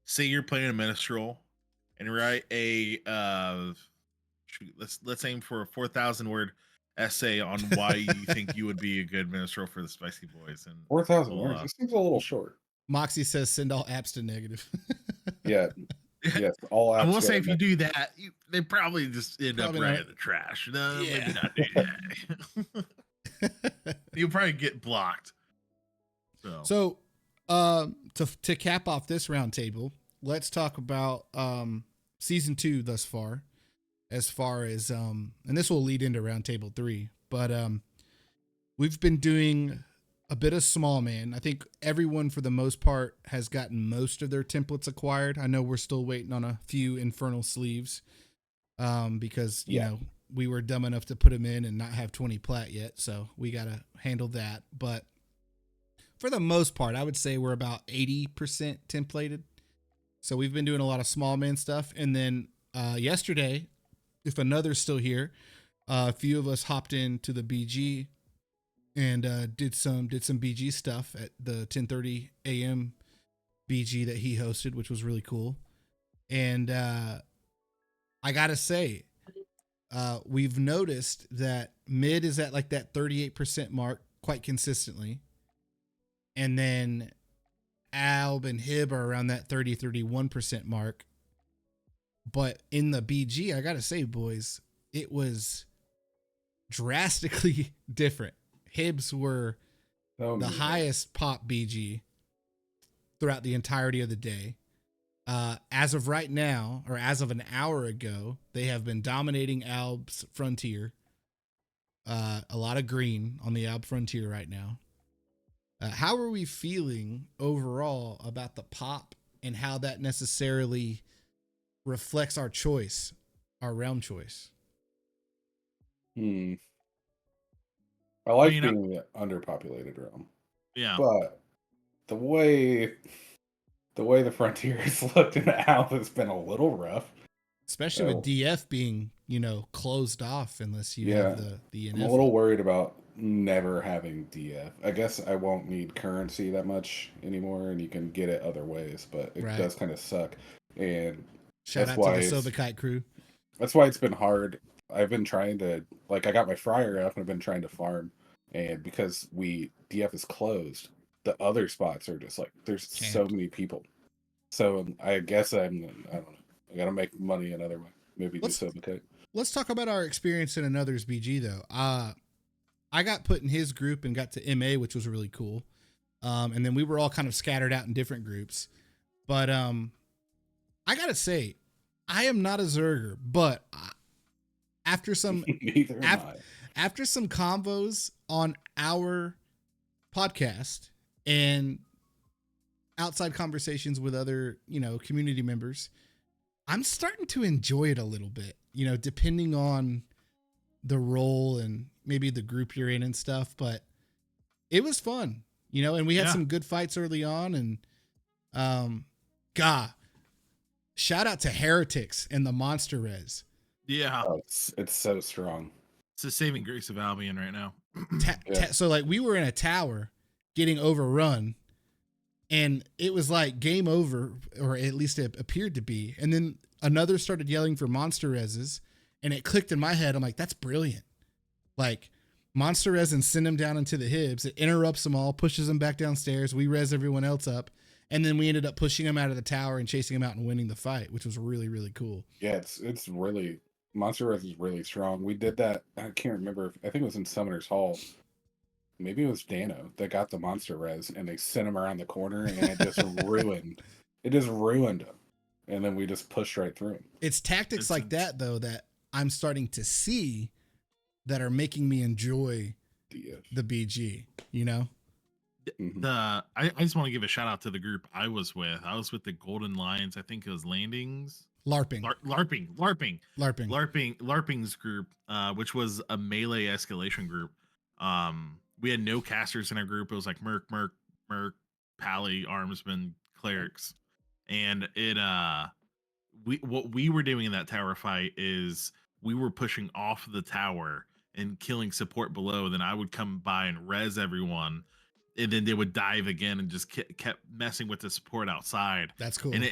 Say you're playing a minstrel, and write a let's aim for a 4,000 word essay on why you think you would be a good minstrel for the Spicy Boys. And 4,000 words. This seems a little short. Moxie says send all apps to negative. Yeah. Yes, all apps. I will say, if you do that, they probably just end up Probably right not. in the trash. No, Yeah. maybe not do that. You'll probably get blocked. So, to cap off this roundtable, let's talk about season 2 thus far. As far as and this will lead into roundtable 3, but we've been doing a bit of small man. I think everyone for the most part has gotten most of their templates acquired. I know we're still waiting on a few infernal sleeves because you know, we were dumb enough to put them in and not have 20 plat yet, so we got to handle that. But for the most part, I would say we're about 80% templated. So we've been doing a lot of small man stuff. And then yesterday, if another's still here, a few of us hopped into the BG and did some BG stuff at the 10:30 a.m. BG that he hosted, which was really cool. And I gotta say, we've noticed that mid is at like that 38% mark quite consistently, and then Alb and Hib are around that 30-31% mark. But in the BG, I gotta say, boys, it was drastically different. Hibs were the highest pop BG throughout the entirety of the day. As of right now, or as of an hour ago, they have been dominating Alb's Frontier. A lot of green on the Alb Frontier right now. How are we feeling overall about the pop and how that necessarily reflects our choice, our realm choice? I like being the underpopulated realm. Yeah. But the way the frontier has looked in the Alp has been a little rough. Especially with DF being, closed off unless you have the NF. I'm a little worried about never having DF. I guess I won't need currency that much anymore, and you can get it other ways, but it does kind of suck. And shout out to the Sobakite crew. That's why it's been hard. I've been trying to, I got my fryer up and I've been trying to farm, and because DF is closed, the other spots are just there's so many people. So I guess I don't know. I gotta make money another way. Maybe do Sobakite. Let's talk about our experience in another's BG though. I got put in his group and got to MA, which was really cool. And then we were all kind of scattered out in different groups. But I gotta say, I am not a Zerger, but after some after some convos on our podcast and outside conversations with other, community members, I'm starting to enjoy it a little bit, depending on the role and maybe the group you're in and stuff, but it was fun, and we had some good fights early on. And shout out to Heretics and the Monster Res. Yeah. Oh, it's so strong. It's the saving grace of Albion right now. So we were in a tower getting overrun, and it was like game over, or at least it appeared to be. And then another started yelling for Monster Reses, and it clicked in my head. I'm like, that's brilliant. Monster Res and send them down into the Hibs. It interrupts them all, pushes them back downstairs. We res everyone else up. And then we ended up pushing them out of the tower and chasing them out and winning the fight, which was really, really cool. Yeah, it's really, Monster Res is really strong. We did that. I can't remember. I think it was in Summoner's Hall. Maybe it was Dano that got the Monster Res, and they sent him around the corner, and it just ruined him. And then we just pushed right through him. It's tactics like that, though, that I'm starting to see that are making me enjoy the BG, Mm-hmm. I just want to give a shout out to the group I was with. I was with the Golden Lions. I think it was Landings. LARPing's group, which was a melee escalation group. We had no casters in our group. It was like Merc, pally armsmen clerics, and what we were doing in that tower fight is we were pushing off the tower and killing support below. Then I would come by and res everyone, and then they would dive again and just kept messing with the support outside. That's cool. And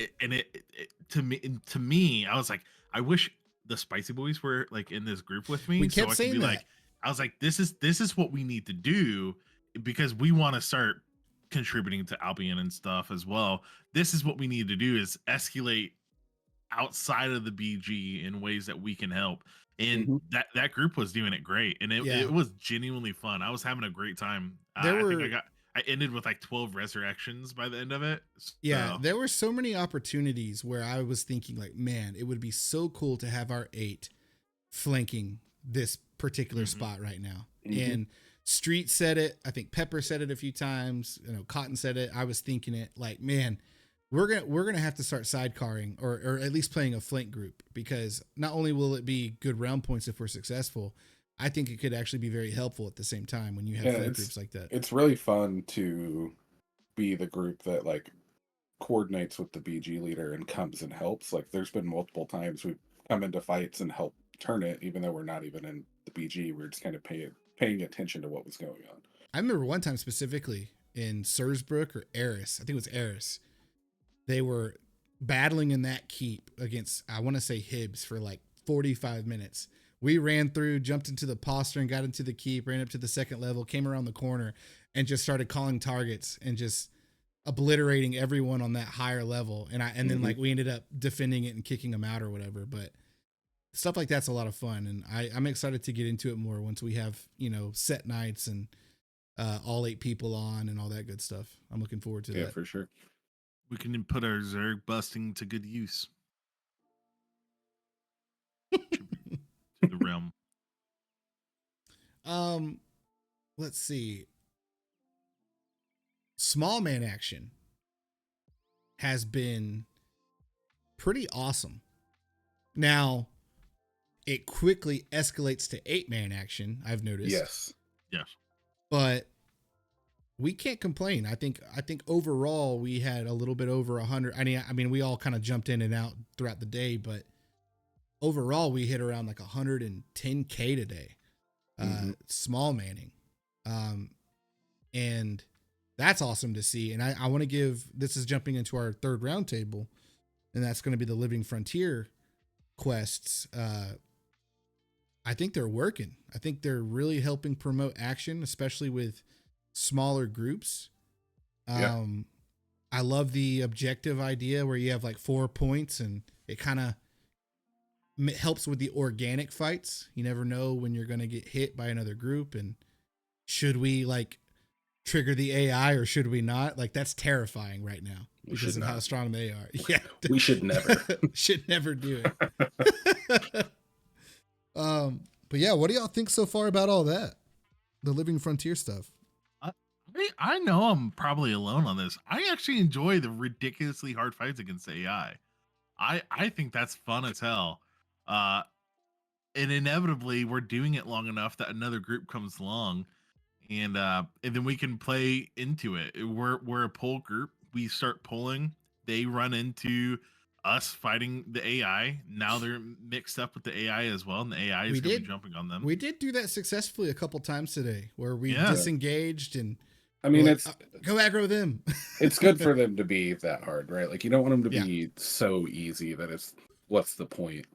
to me, I was like, I wish the Spicy Boys were like in this group with me. We kept so I saying could be that. like, I was like, this is what we need to do because we want to start contributing to Albion and stuff as well. This is what we need to do is escalate outside of the BG in ways that we can help. And that group was doing it great, and it was genuinely fun. I was having a great time. I ended with like 12 resurrections by the end of it. So. Yeah, there were so many opportunities where I was thinking like, man, it would be so cool to have our 8 flanking this particular spot right now. And Street said it. I think Pepper said it a few times. You know, Cotton said it. I was thinking it like, man, we're gonna have to start sidecarring or at least playing a flank group, because not only will it be good round points if we're successful, I think it could actually be very helpful at the same time when you have flank groups like that. It's really fun to be the group that like coordinates with the BG leader and comes and helps. Like there's been multiple times we've come into fights and helped turn it, even though we're not even in the BG. We're just kind of paying attention to what was going on. I remember one time specifically in Sursbrook or Eris, I think it was Eris. They were battling in that keep against, I want to say Hibbs, for like 45 minutes. We ran through, jumped into the posture and got into the keep, ran up to the second level, came around the corner and just started calling targets and just obliterating everyone on that higher level. And then like we ended up defending it and kicking them out or whatever. But stuff like that's a lot of fun. And I'm excited to get into it more once we have, you know, set nights and all 8 people on and all that good stuff. I'm looking forward to that. Yeah, for sure. We can put our Zerg busting to good use. To the realm. Let's see. Small man action has been pretty awesome. Now, it quickly escalates to 8-man action, I've noticed. Yes. But we can't complain. I think overall we had a little bit over 100. I mean, we all kind of jumped in and out throughout the day, but overall we hit around like 110K today. Small manning. And that's awesome to see. And I want to give, this is jumping into our third round table, and that's going to be the Living Frontier quests. I think they're working. I think they're really helping promote action, especially with smaller groups. I love the objective idea where you have like 4 points and it kind of helps with the organic fights. You never know when you're going to get hit by another group, and should we like trigger the AI or should we not? Like that's terrifying right now because of how strong they are. Yeah, we should never should never do it. But yeah, what do y'all think so far about all that? The Living Frontier stuff. I know I'm probably alone on this. I actually enjoy the ridiculously hard fights against the AI. I think that's fun as hell. And inevitably we're doing it long enough that another group comes along and then we can play into it. We're a pull group. We start pulling. They run into us fighting the AI. Now they're mixed up with the AI as well, and the AI is going to be jumping on them. We did do that successfully a couple times today, where we disengaged and. I mean, it's go aggro them. It's good for them to be that hard, right? Like you don't want them to be so easy that it's what's the point,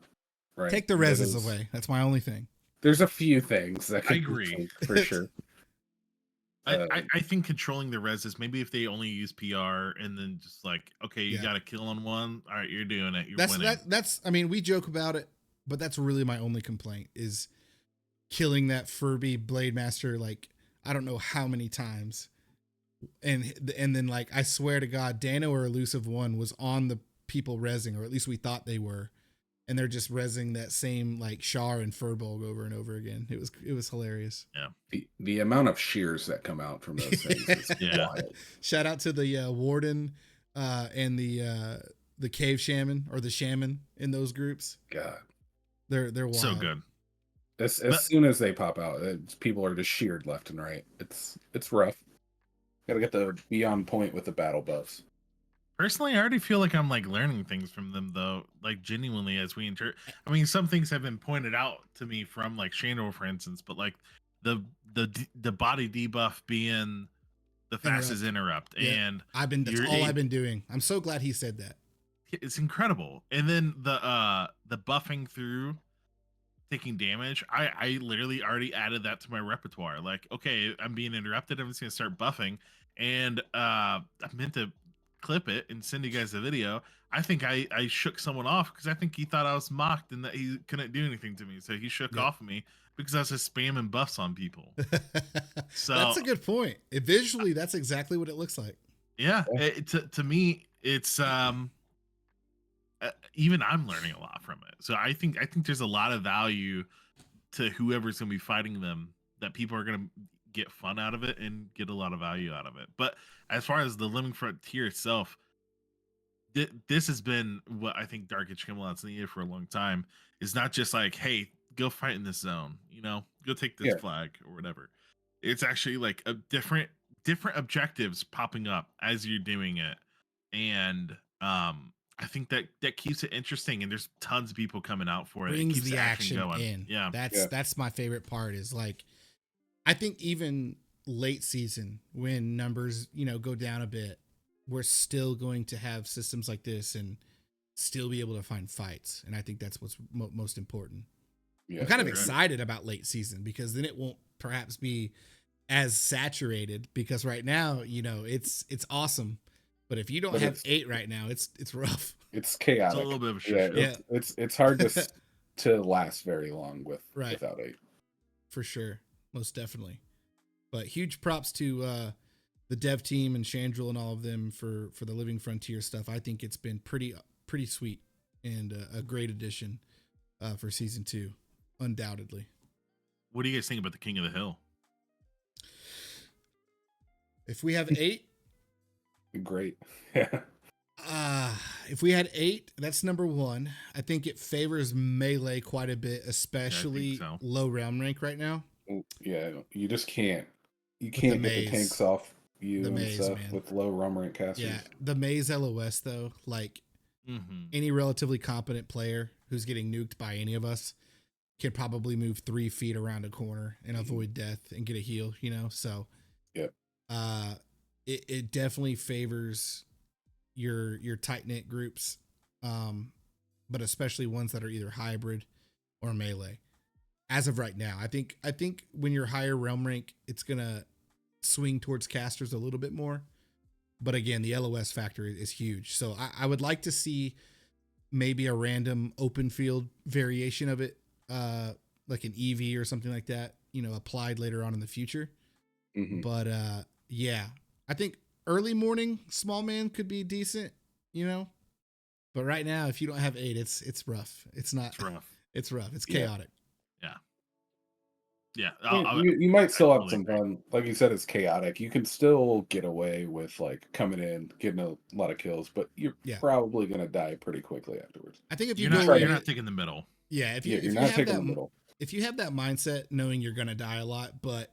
right? Take the reses away. That's my only thing. There's a few things that I agree for sure. I think controlling the reses, maybe if they only use PR and then just like, okay, you got a kill on one. All right, you're doing it. You're winning. That's. I mean, we joke about it, but that's really my only complaint is killing that Furby Blade Master. Like I don't know how many times. And then like I swear to God, Dano or Elusive One was on the people rezzing, or at least we thought they were, and they're just rezzing that same like Char and Furbolg over and over again. It was hilarious. Yeah, the amount of shears that come out from those things is wild. Shout out to the Warden and the Cave Shaman or the Shaman in those groups. God, they're wild. So good. As soon as they pop out, people are just sheared left and right. It's rough. Gotta get to be on point with the battle buffs. Personally, I already feel like I'm like learning things from them though, like genuinely as we I mean, some things have been pointed out to me from like Shandor, for instance, but like the body debuff being the fastest interrupt, Yeah, and that's all I've been doing. I'm so glad he said that. it's incredible. And then the buffing through taking damage, I literally already added that to my repertoire. Like, okay, I'm being interrupted, I'm just gonna start buffing. And I meant to clip it and send you guys a video. I think I shook someone off because I think he thought I was mocked and that he couldn't do anything to me, so he shook off of me because I was just spamming buffs on people. So that's a good point. Visually, that's exactly what it looks like. Yeah, to me, it's even I'm learning a lot from it. So I think there's a lot of value to whoever's going to be fighting them, that people are going to get fun out of it and get a lot of value out of it. But as far as the Living Frontier itself, this has been what I think Dark Age Camelot's needed for a long time. Is not just like, hey, go fight in this zone, go take this flag or whatever. It's actually like a different objectives popping up as you're doing it, and I think that keeps it interesting, and there's tons of people coming out for it. It Brings keeps the action going. in. Yeah, that's my favorite part. Is like, I think even late season when numbers go down a bit, we're still going to have systems like this and still be able to find fights, and I think that's what's most important. I'm kind of excited about late season because then it won't perhaps be as saturated, because right now it's awesome, but if you don't have 8 right now, it's rough. It's chaotic. It's a little bit of a shit show. It's hard to last very long without 8, for sure, most definitely. But huge props to the dev team and Chandril and all of them for the Living Frontier stuff. I think it's been pretty sweet and a great addition for season 2, undoubtedly. What do you guys think about the King of the Hill? If we have 8, great. Yeah. If we had 8, that's number 1. I think it favors melee quite a bit, especially low realm rank right now. Yeah, you just can't. You can't get the tanks off you and stuff with low realm rank casters. Yeah, the maze LOS though, like any relatively competent player who's getting nuked by any of us can probably move 3 feet around a corner and avoid death and get a heal. So it definitely favors your tight knit groups, but especially ones that are either hybrid or melee. As of right now, I think when you're higher realm rank, it's gonna swing towards casters a little bit more. But again, the LOS factor is huge. So I would like to see maybe a random open field variation of it, like an EV or something like that, applied later on in the future. But yeah, I think early morning small man could be decent, but right now, if you don't have 8, it's rough. It's rough. It's chaotic. Yeah. You might still have some fun. Like you said, it's chaotic. You can still get away with like coming in, getting a lot of kills, but you're probably going to die pretty quickly afterwards. I think if you're not taking the middle. Yeah. If you not taking the middle. If you have that mindset, knowing you're going to die a lot, but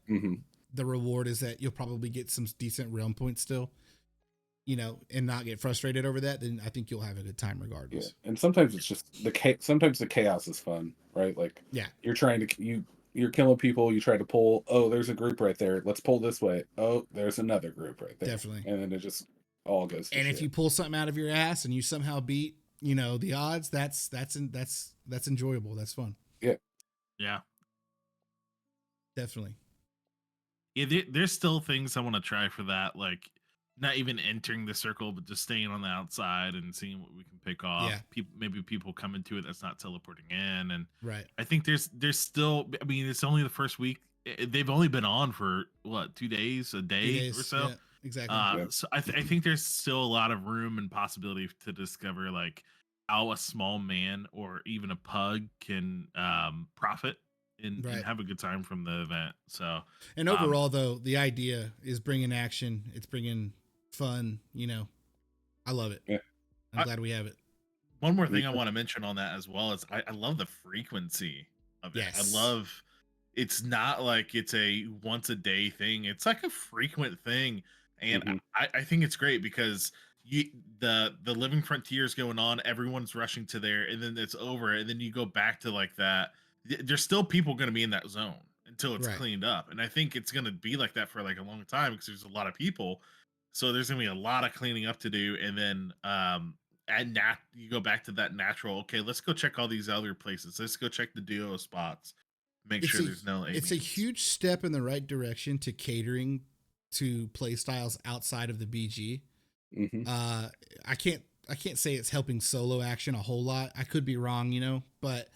the reward is that you'll probably get some decent realm points still, and not get frustrated over that, then I think you'll have a good time regardless. Yeah. And sometimes it's just sometimes the chaos is fun, right? Like, you're trying to, you're killing people, you try to pull, oh, there's a group right there, let's pull this way, oh, there's another group right there. Definitely. And then it just all goes to and shit. If you pull something out of your ass and you somehow beat the odds, that's enjoyable, that's fun. Yeah, definitely. There's still things I want to try for that, like not even entering the circle, but just staying on the outside and seeing what we can pick off. Maybe people come into it that's not teleporting in, and I think there's still. I mean, it's only the first week. They've only been on for what, 2 days, a day or so. Yeah, exactly. So I think there's still a lot of room and possibility to discover like how a small man or even a pug can profit and have a good time from the event. So, and overall though, the idea is bringing action. It's bringing fun. I love it. Yeah. I'm glad we have it. One more thing I want to mention on that as well is I love the frequency of it. Yes. I love, it's not like it's a once a day thing. It's like a frequent thing And I think it's great because the Living Frontiers going on, everyone's rushing to there, and then it's over, and then you go back to like that. There's still people going to be in that zone until it's Right. cleaned up, and I think it's going to be like that for like a long time because there's a lot of people. So there's going to be a lot of cleaning up to do, and then you go back to that natural. Okay, let's go check all these other places. Let's go check the duo spots. Make sure there's no aliens. It's a huge step in the right direction to catering to play styles outside of the BG. I can't say it's helping solo action a whole lot. I could be wrong, but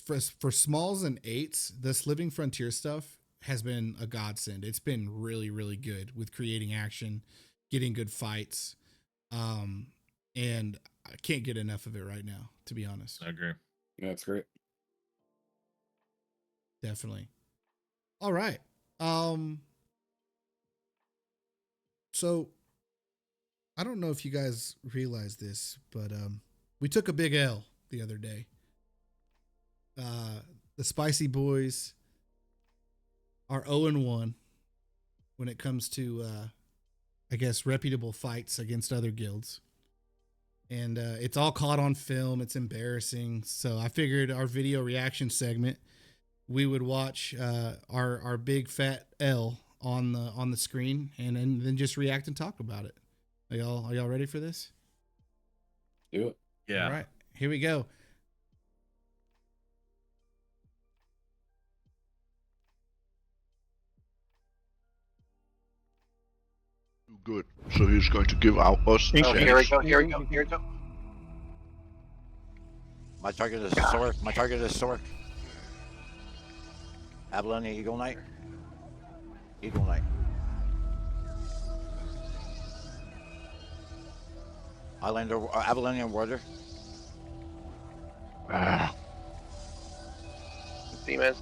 for smalls and eights, this Living Frontier stuff has been a godsend. It's been really, really good with creating action, getting good fights. And I can't get enough of it right now, to be honest. I agree. Yeah, it's great. Definitely. All right. So I don't know if you guys realize this, but we took a big L the other day. The Spicy Boys are 0-1 when it comes to I guess reputable fights against other guilds. And it's all caught on film. It's embarrassing. So I figured our video reaction segment, we would watch our big fat L on the screen and then just react and talk about it. Are y'all ready for this? Do it. Yeah. All right, here we go. Good. So he's going to give out us. Oh, here we go. My target is Sora. Avalon, Eagle Knight. Islander, Avalonian Warder. Demons.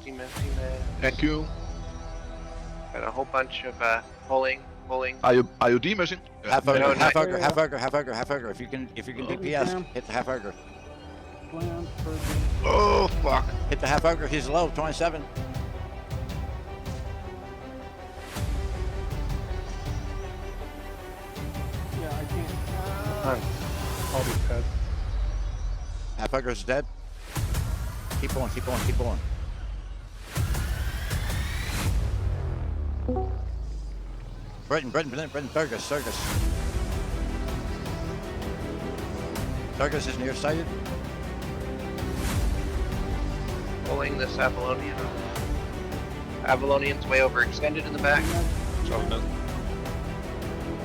Thank you. Got a whole bunch of pulling. Are you demessing? Half ogre. If you can DPS, hit the half ogre. Oh fuck! Hit the half ogre. He's low, 27. Yeah, I can't. I'll be dead. Half ogre's dead. Keep going. Britain, Fergus. Fergus is nearsighted. Pulling this Avalonian. Avalonian's way overextended in the back.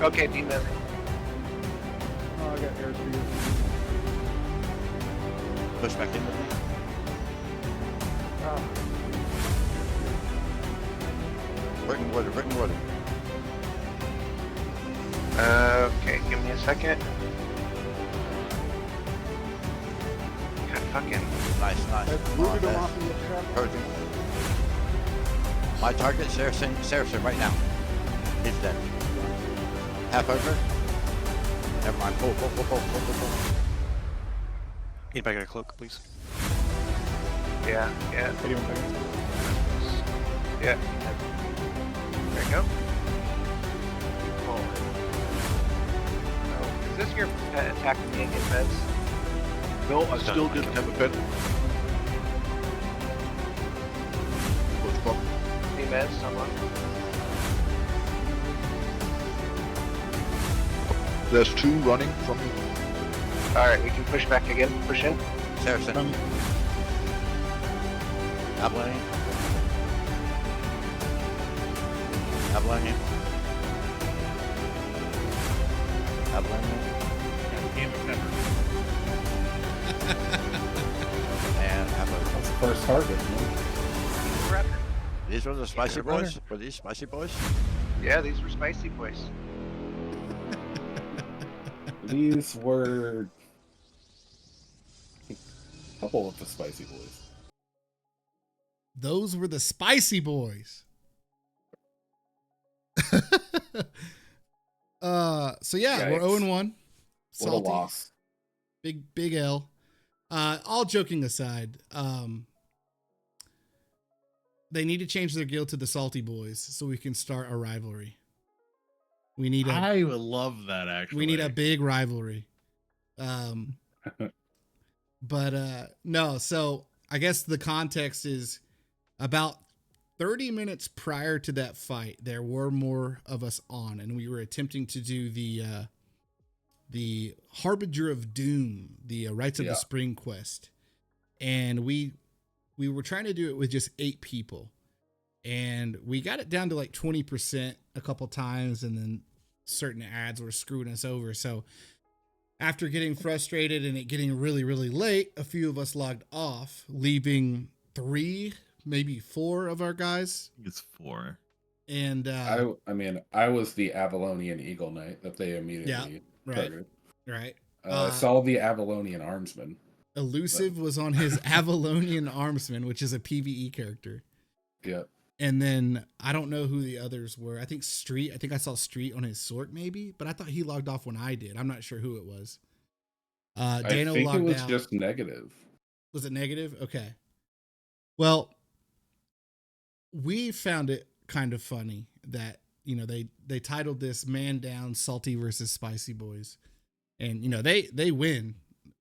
Okay, demon. Oh, I got airs for you. Push back in with me. Oh. Britain Warder. Okay, give me a second. God, fucking. Nice. That's rooted him off in the trap. Perfect. My target, Saracen, right now. He's dead. Half over. Never mind. Pull. Anybody got a cloak, please? Yeah. Anyone take it? Yeah. There you go. Oh. Is this your attacking me against meds? No, I still didn't have a pen. Good fuck. Any meds, someone? There's two running from you. Alright, we can push back again. Push in. Saracen. Avalonian. And That's the first target. these were the spicy boys? Were these spicy boys? Yeah, these were spicy boys. These were a couple of the spicy boys. Those were the Spicy Boys. So yeah, we're Yikes. 0-1. What a Salty. loss. Big L. All joking aside, they need to change their guild to the Salty Boys so we can start a rivalry. We need I would love that actually. we need a big rivalry. But no, so I guess the context is about 30 minutes prior to that fight, there were more of us on, and we were attempting to do the Harbinger of Doom, the Rites of the Spring quest. And we were trying to do it with just 8 people. And we got it down to like 20% a couple times, and then certain ads were screwing us over. So after getting frustrated and it getting really, really late, a few of us logged off, leaving 3, maybe 4 of our guys. It's 4. And I mean, I was the Avalonian Eagle Knight that they immediately targeted. Right. I saw the Avalonian Armsman. Elusive was on his Avalonian Armsman, which is a PvE character. Yeah. And then I don't know who the others were. I think I saw Street on his Sork maybe, but I thought he logged off when I did. I'm not sure who it was. Dano I think logged it was out. just negative. Was it negative? Okay. Well, we found it kind of funny that, you know, they titled this Man Down Salty versus Spicy Boys. And, you know, they win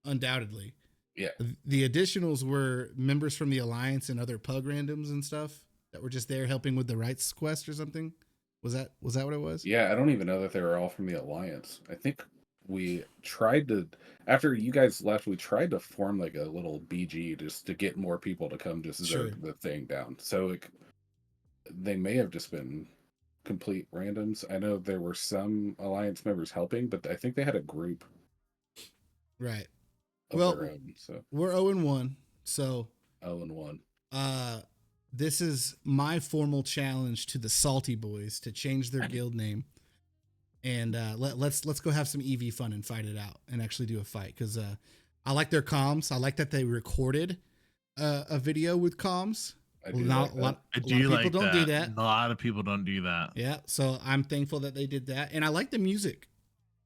undoubtedly. Yeah. The additionals were members from the Alliance and other pug randoms and stuff that were just there helping with the rights quest or something. Was that what it was? Yeah, I don't even know that they were all from the Alliance. I think we tried to, after you guys left, we tried to form like a little BG just to get more people to come just zerg the thing down. So they may have just been complete randoms. I know there were some Alliance members helping, but I think they had a group. Right. Of Well, their own, so we're 0-1. So 0-1. This is my formal challenge to the Salty Boys to change their guild name. And let's go have some EV fun and fight it out and actually do a fight, because I like their comms. I like that they recorded a video with comms. I do A lot of people don't do that. A lot of people don't do that. Yeah, so I'm thankful that they did that, and I like the music.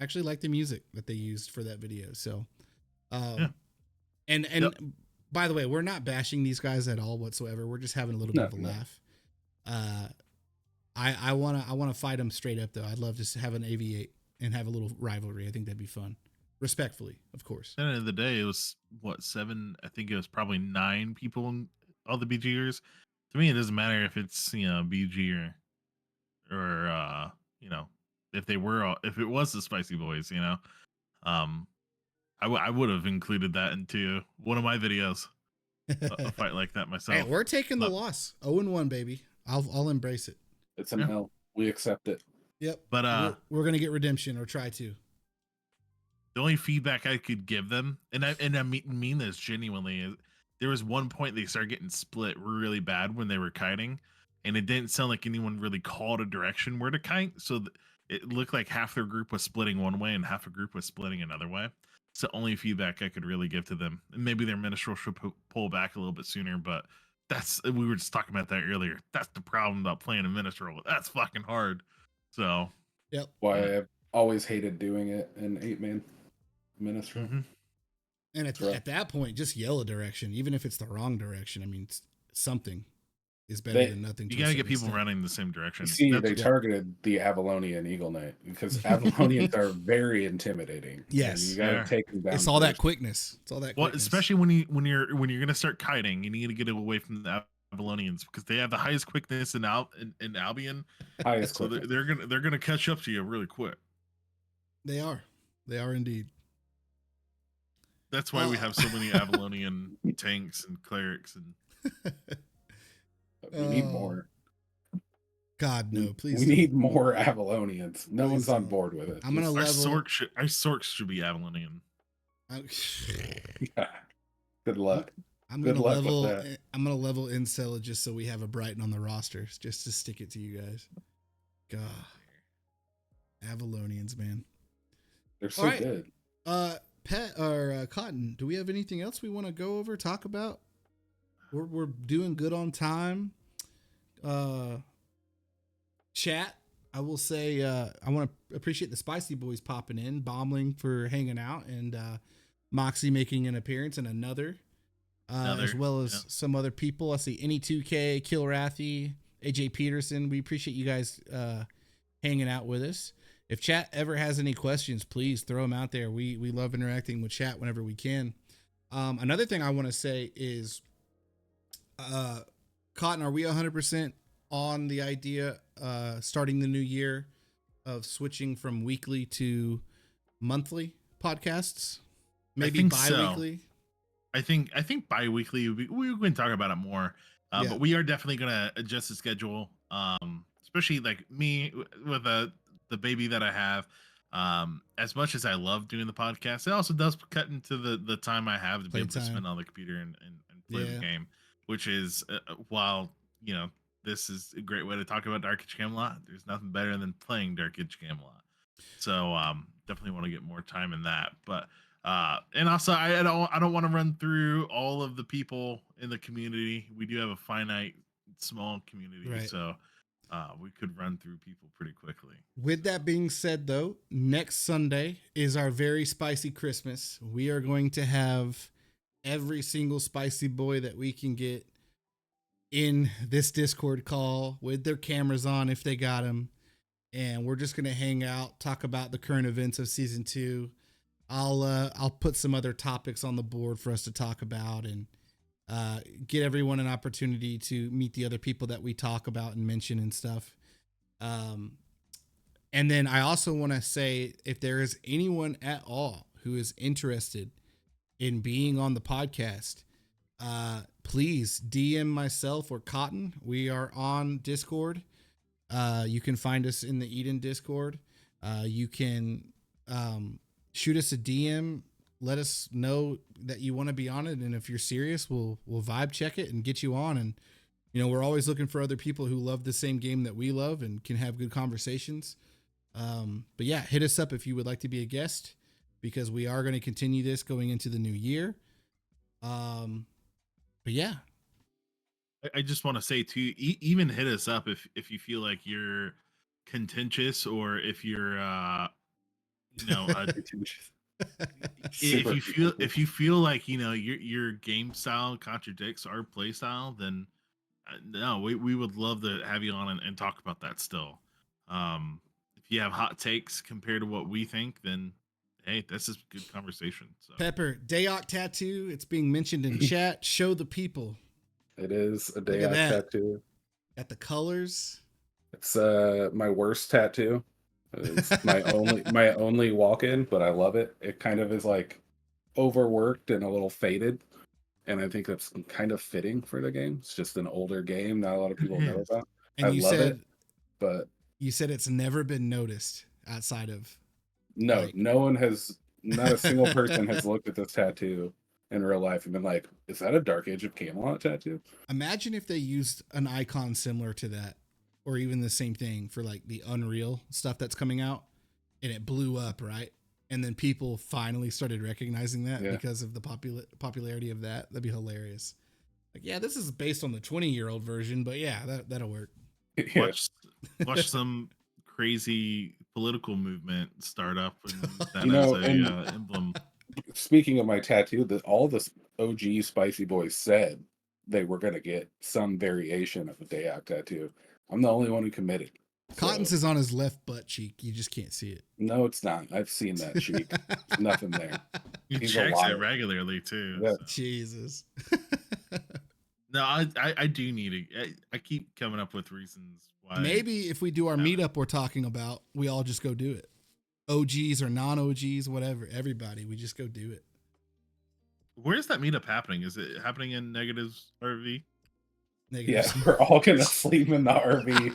I actually like the music that they used for that video. So, and by the way, we're not bashing these guys at all whatsoever. We're just having a little bit of a laugh. I wanna fight them straight up though. I'd love to have an AV8 and have a little rivalry. I think that'd be fun. Respectfully, of course. At the end of the day, it was what, 7? I think it was probably 9 people in all the BGers. To me, it doesn't matter if it's, you know, BG or you know, if it was the Spicy Boys, you know. I would have included that into one of my videos. A fight like that myself. Hey, we're taking the loss. 0-1, baby. I'll embrace it. It's an L. We accept it. Yep. But we're gonna get redemption, or try to. The only feedback I could give them, and I mean this genuinely, is there was one point they started getting split really bad when they were kiting, and it didn't sound like anyone really called a direction where to kite. So it looked like half their group was splitting one way and half a group was splitting another way. It's the only feedback I could really give to them. And maybe their minstrel should pull back a little bit sooner, but we were just talking about that earlier. That's the problem about playing a minstrel. That's fucking hard. So, yep. Why I've always hated doing it in 8-man minstrel. Mm-hmm. And at that point, just yell a direction, even if it's the wrong direction. I mean, something is better than nothing. You gotta get people running the same direction. See, they targeted the Avalonian Eagle Knight because Avalonians are very intimidating. Yes, you gotta take them down. It's all that quickness. It's all that. Well, especially when you're gonna start kiting, you need to get away from the Avalonians because they have the highest quickness in Albion. Highest so quickness. they're gonna catch up to you really quick. They are indeed. That's why we have so many Avalonian tanks and clerics and. We need more. God, no, please. We need more Avalonians. No one's on board with it. I'm gonna level. Our Sorks should be Avalonian. Yeah. Good luck. I'm gonna level Incel just so we have a Brighton on the roster, just to stick it to you guys. God, Avalonians, man. They're so good. Pet or Cotton, do we have anything else we want to go over, talk about? We're doing good on time. Chat, I will say I want to appreciate the Spicy Boys popping in, Bombling for hanging out, and Moxie making an appearance, and another as well as some other people. I see Any2K, Kilrathy, AJ Peterson. We appreciate you guys hanging out with us. if chat ever has any questions, please throw them out there. We love interacting with chat whenever we can. Another thing I want to say is, Cotton, are we 100% on the idea starting the new year of switching from weekly to monthly podcasts? Maybe bi-weekly? So. I think bi-weekly, we can talk about it more, but we are definitely going to adjust the schedule, especially like me with the baby that I have. As much as I love doing the podcast, it also does cut into the time I have to be able to spend on the computer and play the game, which is while, you know, this is a great way to talk about Dark Age Camelot. There's nothing better than playing Dark Age Camelot. So definitely want to get more time in that. But and also I don't want to run through all of the people in the community. We do have a finite small community, right. So we could run through people pretty quickly. With that being said, though, next Sunday is our very spicy Christmas. We are going to have every single spicy boy that we can get in this Discord call with their cameras on if they got them. And we're just going to hang out, talk about the current events of season 2. I'll put some other topics on the board for us to talk about and get everyone an opportunity to meet the other people that we talk about and mention and stuff. And then I also want to say, if there is anyone at all who is interested in being on the podcast, please DM myself or Cotton. We are on Discord. You can find us in the Eden Discord. You can shoot us a DM. Let us know that you want to be on it, and if you're serious, we'll vibe check it and get you on. And you know, we're always looking for other people who love the same game that we love and can have good conversations. But yeah, hit us up if you would like to be a guest, because we are going to continue this going into the new year. But yeah, I just want to say too, even hit us up if you feel like you're contentious, or if you're if you feel like, you know, your game style contradicts our play style, then no, we would love to have you on and talk about that still. If you have hot takes compared to what we think, then hey, this is good conversation. So Pepper, DAOC tattoo, it's being mentioned in chat. Show the people. It is a DAOC tattoo. Got the colors. It's my worst tattoo. It's my only walk-in, but I love it. It kind of is like overworked and a little faded, and I think that's kind of fitting for the game. It's just an older game, not a lot of people know about. And you said it, but you said it's never been noticed outside of not a single person has looked at this tattoo in real life and been like, is that a Dark Age of Camelot tattoo? Imagine if they used an icon similar to that, or even the same thing for like the Unreal stuff that's coming out, and it blew up, right? And then people finally started recognizing that because of the popularity of that. That'd be hilarious. Like, yeah, this is based on the 20-year-old version, but yeah, that'll work. Watch some crazy political movement start up and that as a emblem. Speaking of my tattoo, all the OG Spicy Boys said they were going to get some variation of a DAOC tattoo. I'm the only one who committed. Cotton's is on his left butt cheek. You just can't see it. No, it's not. I've seen that cheek. There's nothing there. He checks it regularly too. Yeah. So. Jesus. No, I do need it. I keep coming up with reasons why. Maybe if we do our meetup we're talking about, we all just go do it. OGs or non-OGs, whatever. Everybody, we just go do it. Where's that meetup happening? Is it happening in Negative's RV? Yeah, we're all gonna sleep in the RV.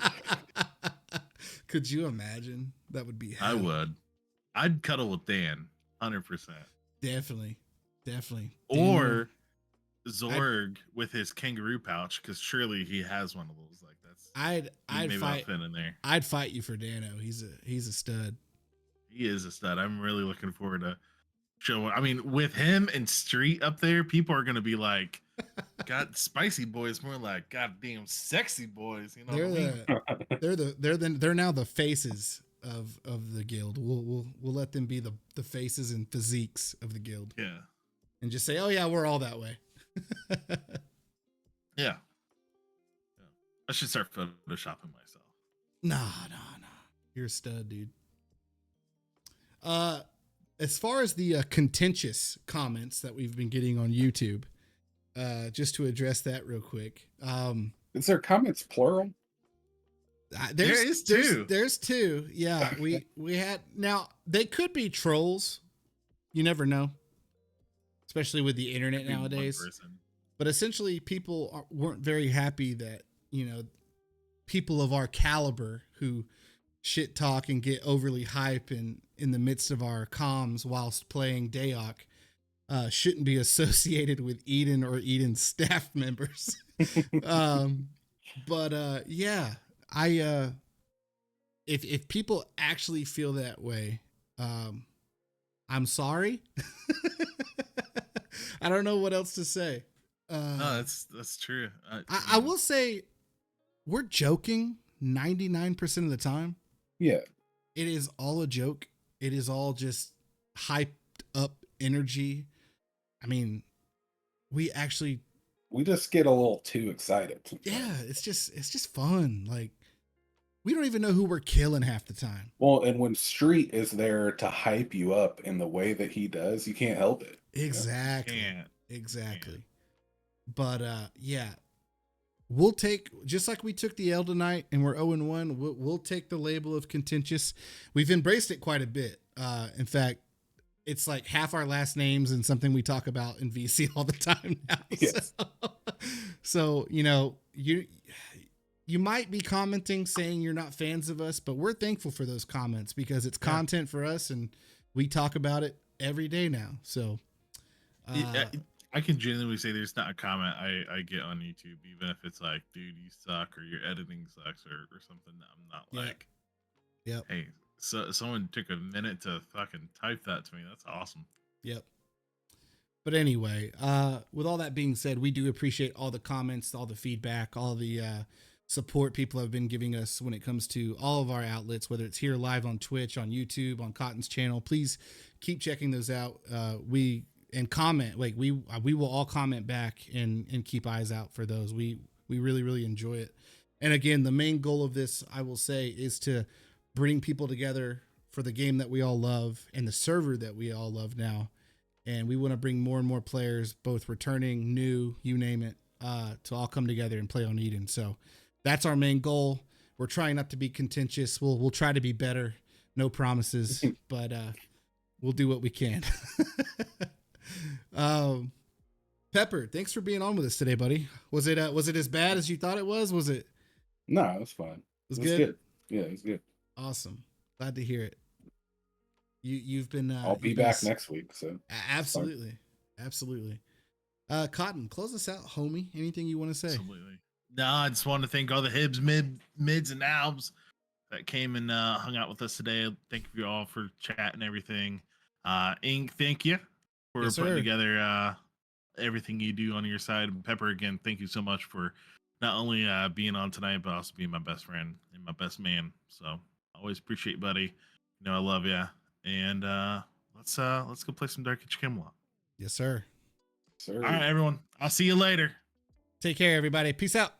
Could you imagine? That would be hell. I would. I'd cuddle with Dan, 100%. Definitely. Or Zorg with his kangaroo pouch, because surely he has one of those. Like I'd fight in there. I'd fight you for Dano. He's a stud. He is a stud. I'm really looking forward to showing. I mean, with him and Street up there, people are gonna be like, "God, Spicy Boys," more like "Goddamn Sexy Boys." You know, they're now the faces of the guild. We'll let them be the faces and physiques of the guild. Yeah, and just say, "Oh yeah, we're all that way." Yeah. I should start photoshopping myself. Nah. You're a stud, dude. As far as the contentious comments that we've been getting on YouTube, just to address that real quick. Is there comments plural? There's two. There's two. Yeah, we had. Now they could be trolls. You never know, especially with the internet nowadays. But essentially, people weren't very happy that people of our caliber who shit talk and get overly hype in the midst of our comms whilst playing DAOC shouldn't be associated with Eden or Eden's staff members. But yeah, if people actually feel that way, I'm sorry. I don't know what else to say. No, that's true. I will say we're joking 99% of the time. Yeah. It is all a joke. It is all just hyped up energy. I mean, we just get a little too excited. Yeah, it's just fun. Like, we don't even know who we're killing half the time. Well, and when Street is there to hype you up in the way that he does, you can't help it. Exactly. Can't. Exactly. But yeah. We'll take, just like we took the L tonight and we're 0-1, we'll take the label of contentious. We've embraced it quite a bit. In fact, it's like half our last names and something we talk about in VC all the time now. Yes. So you might be commenting saying you're not fans of us, but we're thankful for those comments because it's content for us and we talk about it every day now. So I can genuinely say there's not a comment I get on YouTube, even if it's like, dude, you suck or your editing sucks or something that I'm not like, yep. Hey, so someone took a minute to fucking type that to me. That's awesome. Yep. But anyway, with all that being said, we do appreciate all the comments, all the feedback, all the support people have been giving us when it comes to all of our outlets, whether it's here live on Twitch, on YouTube, on Cotton's channel. Please keep checking those out. And comment, like we will all comment back and keep eyes out for those. We really, really enjoy it. And again, the main goal of this, I will say, is to bring people together for the game that we all love and the server that we all love now. And we want to bring more and more players, both returning, new, you name it, to all come together and play on Eden. So that's our main goal. We're trying not to be contentious. We'll try to be better. No promises, but we'll do what we can. Pepper, thanks for being on with us today, buddy. Was it as bad as you thought it was? Was it? No, it was fine. It was good. Yeah, it was good. Awesome. Glad to hear it. You've been. I'll be back next week. So absolutely. Cotton, close us out, homie. Anything you want to say? Absolutely. No, I just want to thank all the Hibs, mids, and albs that came and hung out with us today. Thank you all for chat and everything. Ink, thank you for putting together everything you do on your side. Pepper, again, thank you so much for not only being on tonight, but also being my best friend and my best man. So I always appreciate, buddy. You know I love you. And let's go play some Dark Age Camelot. Yes, sir. Sir. All right, everyone. I'll see you later. Take care, everybody. Peace out.